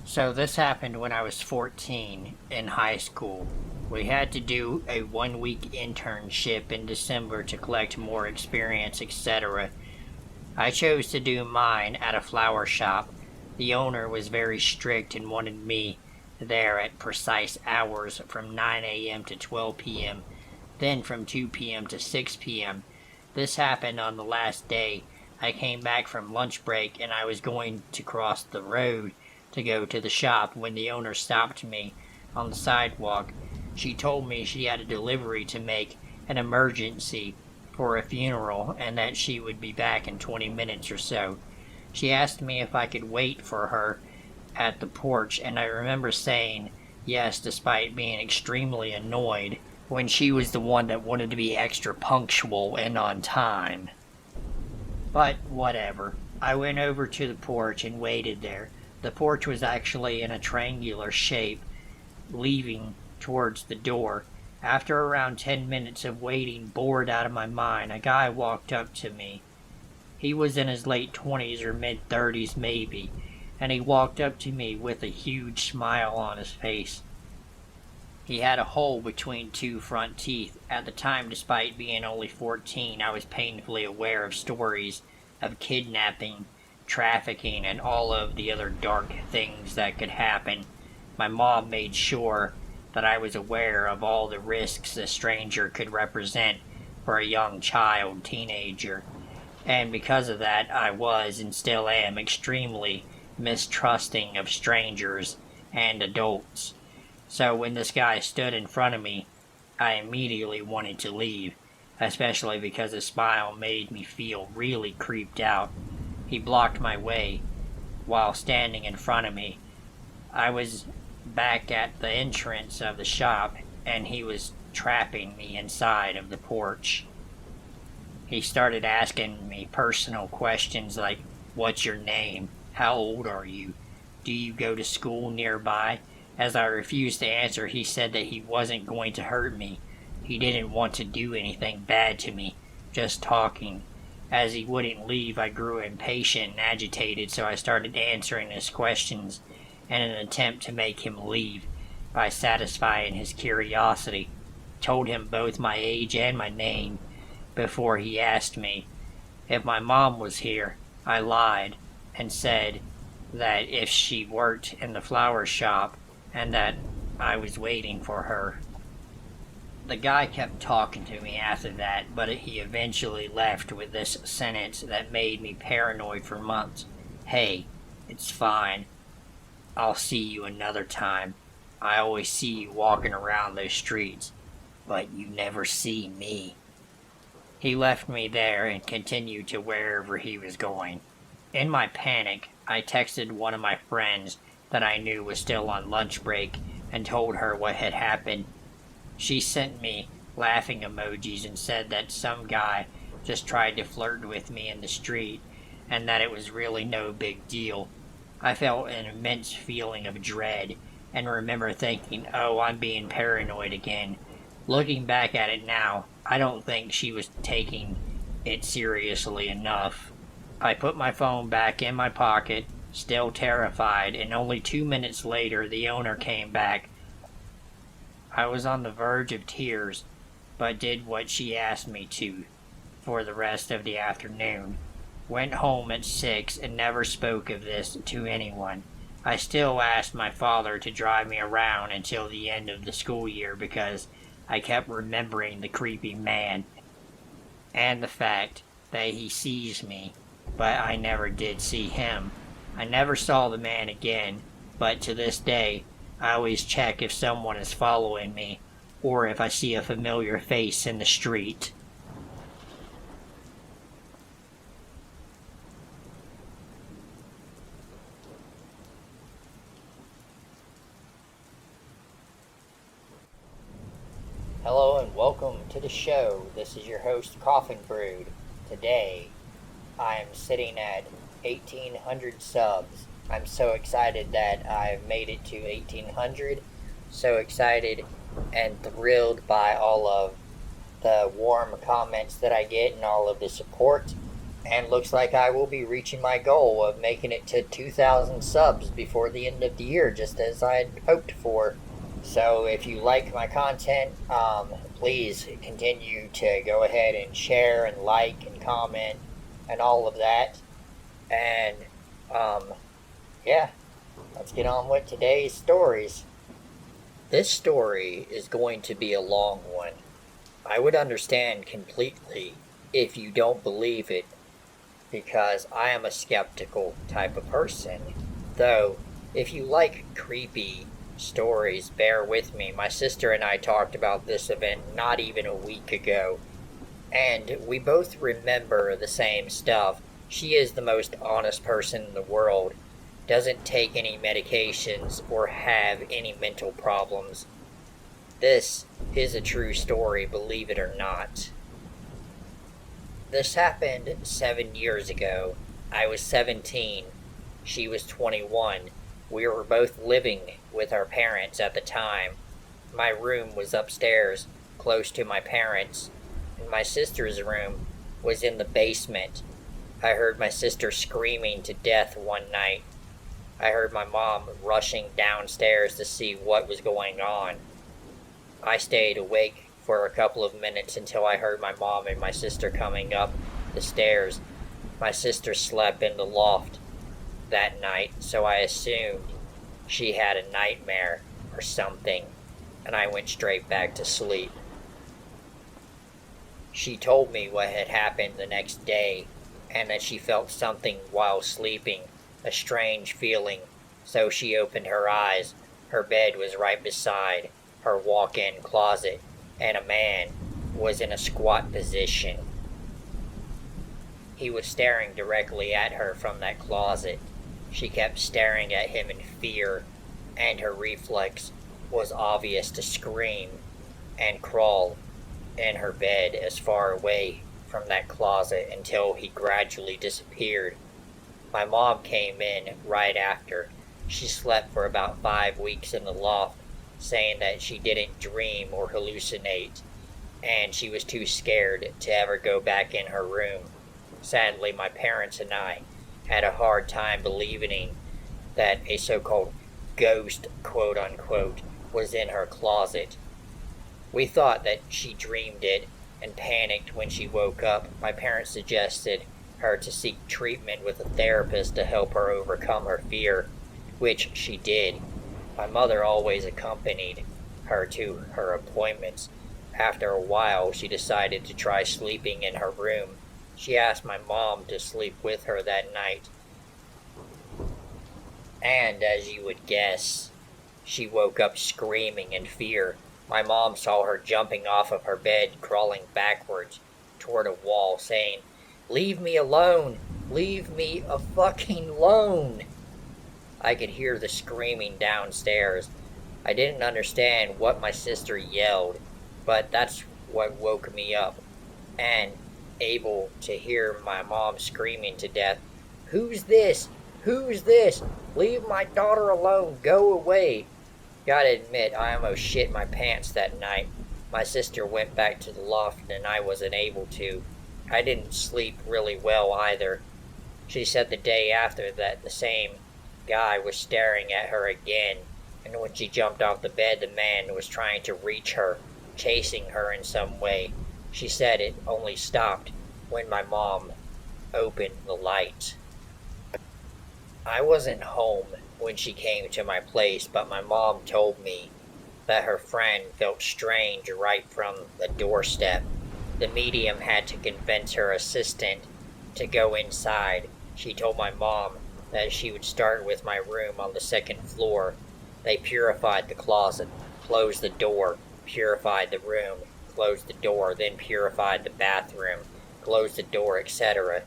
So this happened when I was 14 in high school. We had to do a 1-week internship in December to collect more experience, etc. I chose to do mine at a flower shop. The owner was very strict and wanted me there at precise hours from 9 a.m. to 12 p.m., then from 2 p.m. to 6 p.m. This happened on the last day. I came back from lunch break and I was going to cross the road to go to the shop when the owner stopped me on the sidewalk. She told me she had a delivery to make, an emergency for a funeral, and that she would be back in 20 minutes or so. She asked me if I could wait for her at the porch, and I remember saying yes, despite being extremely annoyed when she was the one that wanted to be extra punctual and on time. But whatever. I went over to the porch and waited there. The porch was actually in a triangular shape, leading towards the door. After around 10 minutes of waiting, bored out of my mind, a guy walked up to me. He was in his late 20s or mid-30s maybe, and he walked up to me with a huge smile on his face. He had a hole between 2 front teeth. At the time, despite being only 14, I was painfully aware of stories of kidnapping trafficking and all of the other dark things that could happen, my mom made sure that I was aware of all the risks a stranger could represent for a young child, teenager. And because of that, I was and still am extremely mistrusting of strangers and adults. So when this guy stood in front of me, I immediately wanted to leave, especially because his smile made me feel really creeped out. He blocked my way while standing in front of me. I was back at the entrance of the shop, and he was trapping me inside of the porch. He started asking me personal questions like, "What's your name? How old are you? Do you go to school nearby?" As I refused to answer, he said that he wasn't going to hurt me. He didn't want to do anything bad to me, just talking. As he wouldn't leave, I grew impatient and agitated, so I started answering his questions in an attempt to make him leave by satisfying his curiosity. Told him both my age and my name before he asked me if my mom was here. I lied and said that if she worked in the flower shop and that I was waiting for her. The guy kept talking to me after that, but he eventually left with this sentence that made me paranoid for months. "Hey, it's fine. I'll see you another time. I always see you walking around those streets, but you never see me." He left me there and continued to wherever he was going. In my panic, I texted one of my friends that I knew was still on lunch break and told her what had happened. She sent me laughing emojis and said that some guy just tried to flirt with me in the street and that it was really no big deal. I felt an immense feeling of dread and remember thinking, "Oh, I'm being paranoid again." Looking back at it now, I don't think she was taking it seriously enough. I put my phone back in my pocket, still terrified, and only 2 minutes later the owner came back. I was on the verge of tears, but did what she asked me to for the rest of the afternoon. Went home at 6 and never spoke of this to anyone. I still asked my father to drive me around until the end of the school year because I kept remembering the creepy man and the fact that he sees me, but I never did see him. I never saw the man again, but to this day, I always check if someone is following me or if I see a familiar face in the street. Hello and welcome to the show. This is your host, Coffinbrood. Today, I'm sitting at 1,800 subs. I'm so excited that I've made it to 1,800. So excited and thrilled by all of the warm comments that I get and all of the support. And looks like I will be reaching my goal of making it to 2,000 subs before the end of the year, just as I had hoped for. So if you like my content, please continue to go ahead and share and like and comment and all of that. And yeah, let's get on with today's stories. This story is going to be a long one. I would understand completely if you don't believe it, because I am a skeptical type of person. Though, if you like creepy stories, bear with me. My sister and I talked about this event not even a week ago, and we both remember the same stuff. She is the most honest person in the world, doesn't take any medications or have any mental problems. This is a true story, believe it or not. This happened 7 years ago. I was 17. She was 21. We were both living with our parents at the time. My room was upstairs, close to my parents, and my sister's room was in the basement. I heard my sister screaming to death one night. I heard my mom rushing downstairs to see what was going on. I stayed awake for a couple of minutes until I heard my mom and my sister coming up the stairs. My sister slept in the loft that night, so I assumed she had a nightmare or something, and I went straight back to sleep. She told me what had happened the next day, and that she felt something while sleeping, a strange feeling, so she opened her eyes. Her bed was right beside her walk-in closet, and a man was in a squat position. He was staring directly at her from that closet. She kept staring at him in fear, and her reflex was obvious to scream and crawl in her bed as far away from that closet until he gradually disappeared. My mom came in right after. She slept for about 5 weeks in the loft, saying that she didn't dream or hallucinate, and she was too scared to ever go back in her room. Sadly, my parents and I had a hard time believing that a so-called ghost, quote-unquote, was in her closet. We thought that she dreamed it and panicked when she woke up. My parents suggested her to seek treatment with a therapist to help her overcome her fear, which she did. My mother always accompanied her to her appointments. After a while, she decided to try sleeping in her room. She asked my mom to sleep with her that night. And as you would guess, she woke up screaming in fear. My mom saw her jumping off of her bed, crawling backwards toward a wall, saying, "Leave me alone! Leave me a fucking alone!" I could hear the screaming downstairs. I didn't understand what my sister yelled, but that's what woke me up, and able to hear my mom screaming to death, "Who's this? Who's this? Leave my daughter alone! Go away!" Gotta admit, I almost shit my pants that night. My sister went back to the loft and I wasn't able to. I didn't sleep really well either. She said the day after that the same guy was staring at her again, and when she jumped off the bed, the man was trying to reach her, chasing her in some way. She said it only stopped when my mom opened the light. I wasn't home when she came to my place, but my mom told me that her friend felt strange right from the doorstep. The medium had to convince her assistant to go inside. She told my mom that she would start with my room on the second floor. They purified the closet, closed the door, purified the room, closed the door, then purified the bathroom, closed the door, etc.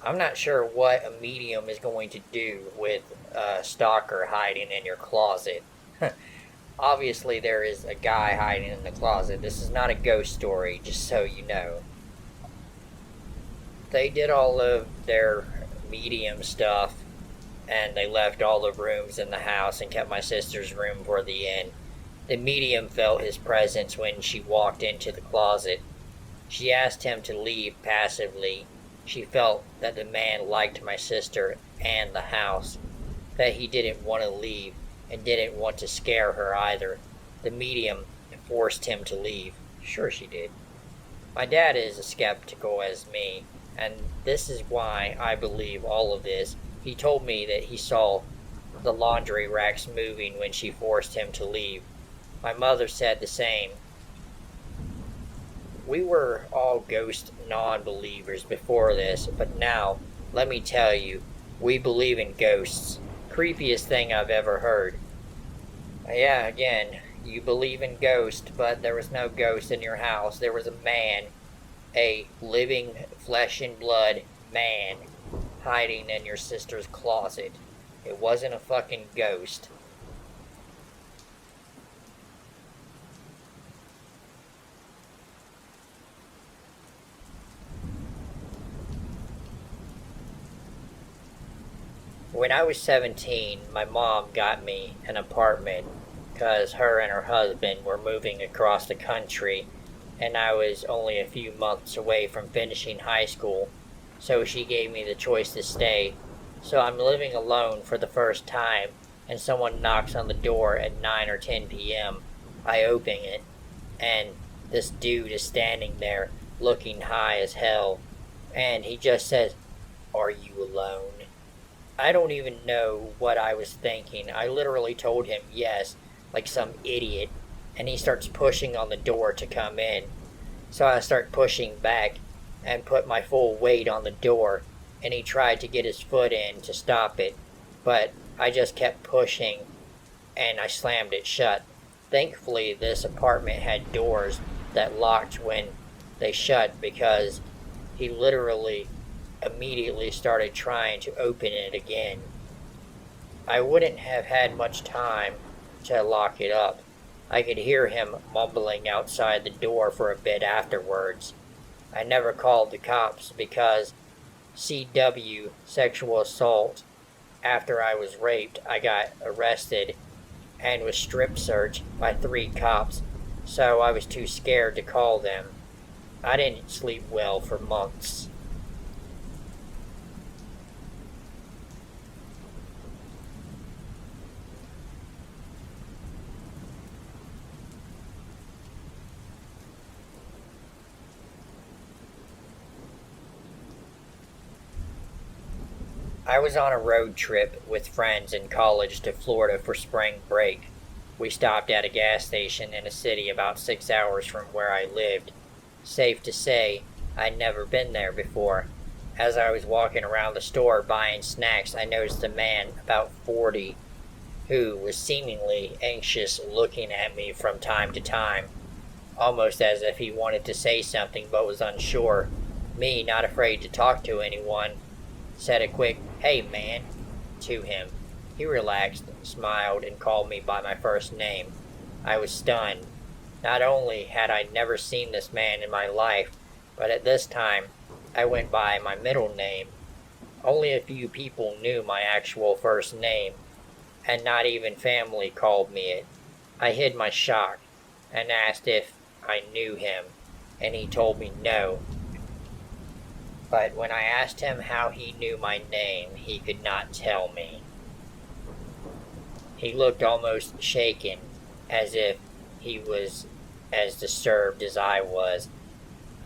I'm not sure what a medium is going to do with a stalker hiding in your closet. Obviously, there is a guy hiding in the closet. This is not a ghost story, just so you know. They did all of their medium stuff, and they left all the rooms in the house and kept my sister's room for the end. The medium felt his presence when she walked into the closet. She asked him to leave passively. She felt that the man liked my sister and the house, that he didn't want to leave and didn't want to scare her either. The medium forced him to leave. Sure she did. My dad is as skeptical as me, and this is why I believe all of this. He told me that he saw the laundry racks moving when she forced him to leave. My mother said the same. We were all ghost non-believers before this, but now, let me tell you, we believe in ghosts. Creepiest thing I've ever heard. Yeah, again, you believe in ghosts, but there was no ghost in your house. There was a man, a living flesh and blood man, hiding in your sister's closet. It wasn't a fucking ghost. When I was 17, my mom got me an apartment because her and her husband were moving across the country, and I was only a few months away from finishing high school, so she gave me the choice to stay. So I'm living alone for the first time, and someone knocks on the door at 9 or 10 p.m. I open it, and this dude is standing there looking high as hell, and he just says, Are you alone? I don't even know what I was thinking. I literally told him yes, like some idiot, and he starts pushing on the door to come in. So I start pushing back and put my full weight on the door, and he tried to get his foot in to stop it, but I just kept pushing and I slammed it shut. Thankfully, this apartment had doors that locked when they shut because he literally immediately started trying to open it again. I wouldn't have had much time to lock it up. I could hear him mumbling outside the door for a bit afterwards. I never called the cops because CW, sexual assault. After I was raped, I got arrested and was strip searched by 3 cops, so I was too scared to call them. I didn't sleep well for months. I was on a road trip with friends in college to Florida for spring break. We stopped at a gas station in a city about 6 hours from where I lived. Safe to say, I'd never been there before. As I was walking around the store buying snacks, I noticed a man about 40 who was seemingly anxious looking at me from time to time, almost as if he wanted to say something but was unsure. Me, not afraid to talk to anyone, said a quick, "Hey man," to him. He relaxed, smiled, and called me by my first name. I was stunned. Not only had I never seen this man in my life, but at this time, I went by my middle name. Only a few people knew my actual first name, and not even family called me it. I hid my shock and asked if I knew him, and he told me no. But when I asked him how he knew my name, he could not tell me. He looked almost shaken, as if he was as disturbed as I was.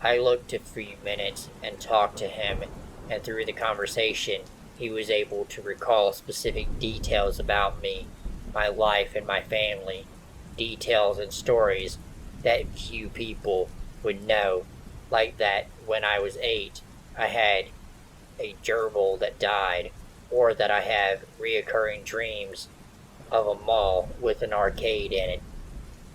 I looked a few minutes and talked to him, and through the conversation, he was able to recall specific details about me, my life, and my family. Details and stories that few people would know, like that when I was 8, I had a gerbil that died, or that I have reoccurring dreams of a mall with an arcade in it,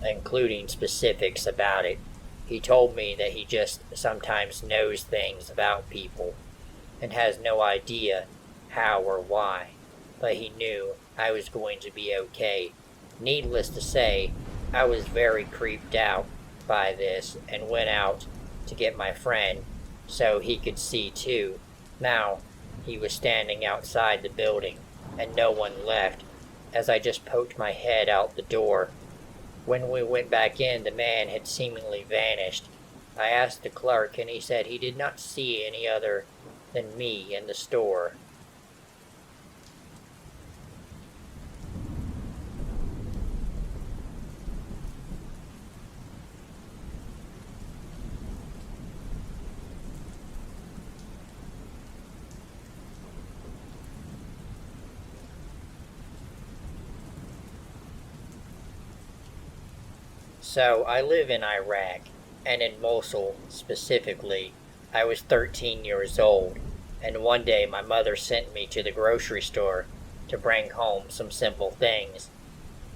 including specifics about it. He told me that he just sometimes knows things about people and has no idea how or why, but he knew I was going to be okay. Needless to say, I was very creeped out by this and went out to get my friend so he could see too. Now, he was standing outside the building and no one left, as I just poked my head out the door. When we went back in, the man had seemingly vanished. I asked the clerk, and he said he did not see any other than me in the store. So I live in Iraq, and in Mosul specifically. I was 13 years old, and one day my mother sent me to the grocery store to bring home some simple things.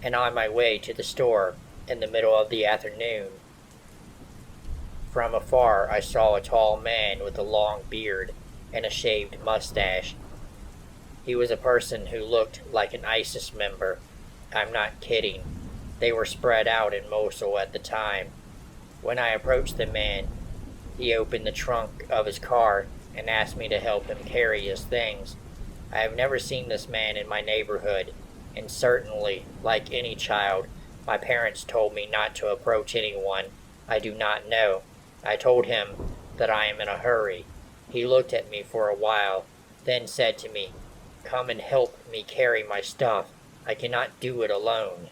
And on my way to the store in the middle of the afternoon, from afar I saw a tall man with a long beard and a shaved mustache. He was a person who looked like an ISIS member. I'm not kidding. They were spread out in Mosul at the time. When I approached the man, he opened the trunk of his car and asked me to help him carry his things. I have never seen this man in my neighborhood, and certainly, like any child, my parents told me not to approach anyone I do not know. I told him that I am in a hurry. He looked at me for a while, then said to me, "Come and help me carry my stuff. I cannot do it alone."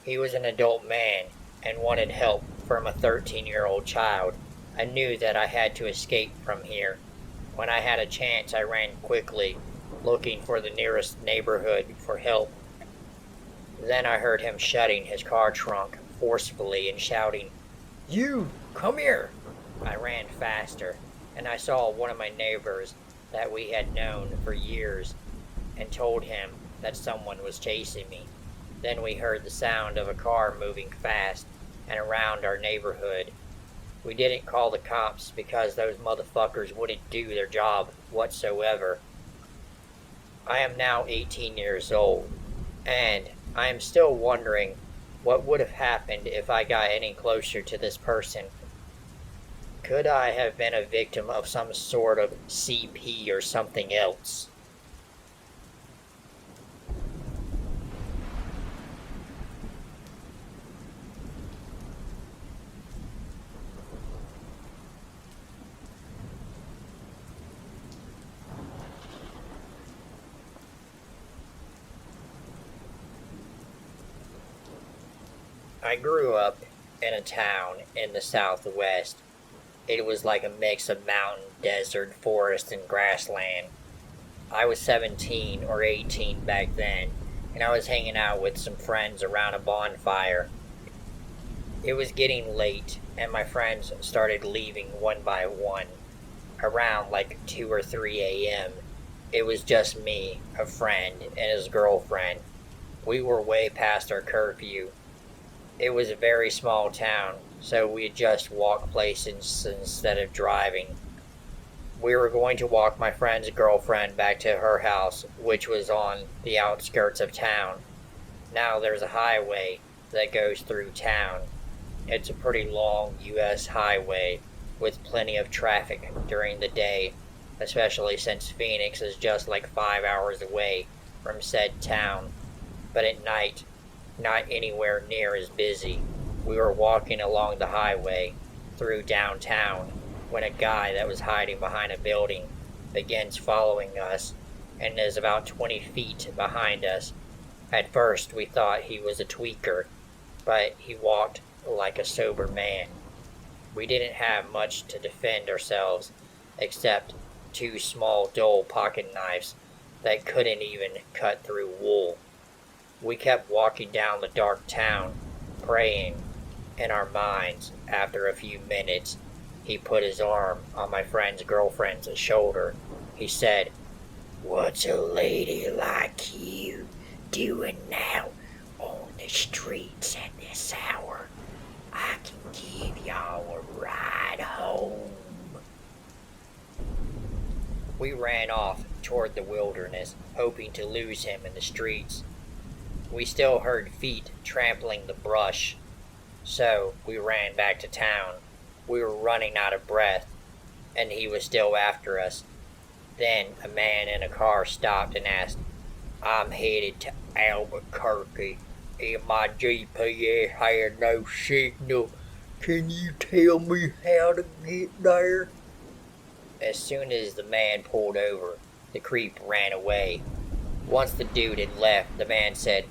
He was an adult man and wanted help from a 13-year-old child. I knew that I had to escape from here. When I had a chance, I ran quickly, looking for the nearest neighborhood for help. Then I heard him shutting his car trunk forcefully and shouting, "You, come here!" I ran faster, and I saw one of my neighbors that we had known for years and told him that someone was chasing me. Then we heard the sound of a car moving fast and around our neighborhood. We didn't call the cops because those motherfuckers wouldn't do their job whatsoever. I am now 18 years old, and I am still wondering what would have happened if I got any closer to this person. Could I have been a victim of some sort of CP or something else? I grew up in a town in the southwest. It was like a mix of mountain, desert, forest, and grassland. I was 17 or 18 back then, and I was hanging out with some friends around a bonfire. It was getting late, and my friends started leaving one by one. Around like 2 or 3 a.m., it was just me, a friend, and his girlfriend. We were way past our curfew. It was a very small town, so we just walked places instead of driving. We were going to walk my friend's girlfriend back to her house, which was on the outskirts of town. Now there's a highway that goes through town. It's a pretty long U.S. highway with plenty of traffic during the day, especially since Phoenix is just like 5 hours away from said town. But at night, not anywhere near as busy. We were walking along the highway through downtown when a guy that was hiding behind a building begins following us and is about 20 feet behind us. At first we thought he was a tweaker, but he walked like a sober man. We didn't have much to defend ourselves except 2 small dull pocket knives that couldn't even cut through wool. We kept walking down the dark town, praying in our minds. After a few minutes, he put his arm on my friend's girlfriend's shoulder. He said, "What's a lady like you doing now on the streets at this hour? I can give y'all a ride home." We ran off toward the wilderness, hoping to lose him in the streets. We still heard feet trampling the brush, so we ran back to town. We were running out of breath, and he was still after us. Then a man in a car stopped and asked, "I'm headed to Albuquerque, and my GPS had no signal. Can you tell me how to get there?" As soon as the man pulled over, the creep ran away. Once the dude had left, the man said,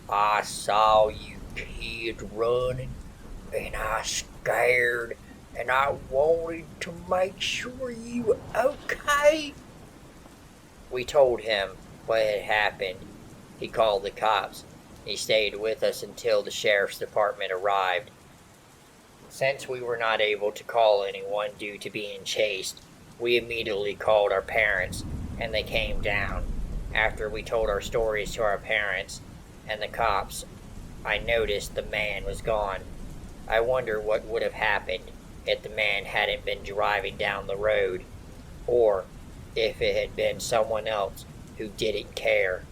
"I saw you kids running, and I scared, and I wanted to make sure you were okay." We told him what had happened. He called the cops. He stayed with us until the sheriff's department arrived. Since we were not able to call anyone due to being chased, we immediately called our parents, and they came down. After we told our stories to our parents and the cops, I noticed the man was gone. I wonder what would have happened if the man hadn't been driving down the road, or if it had been someone else who didn't care.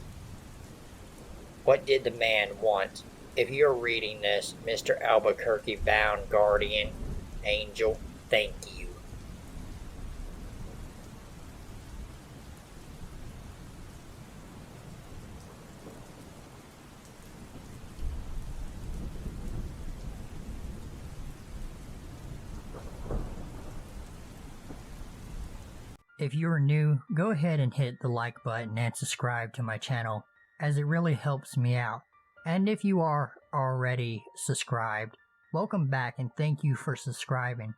What did the man want? If you're reading this, Mr. Albuquerque bound guardian angel, thank you. If you are new, go ahead and hit the like button and subscribe to my channel, as it really helps me out. And if you are already subscribed, welcome back and thank you for subscribing.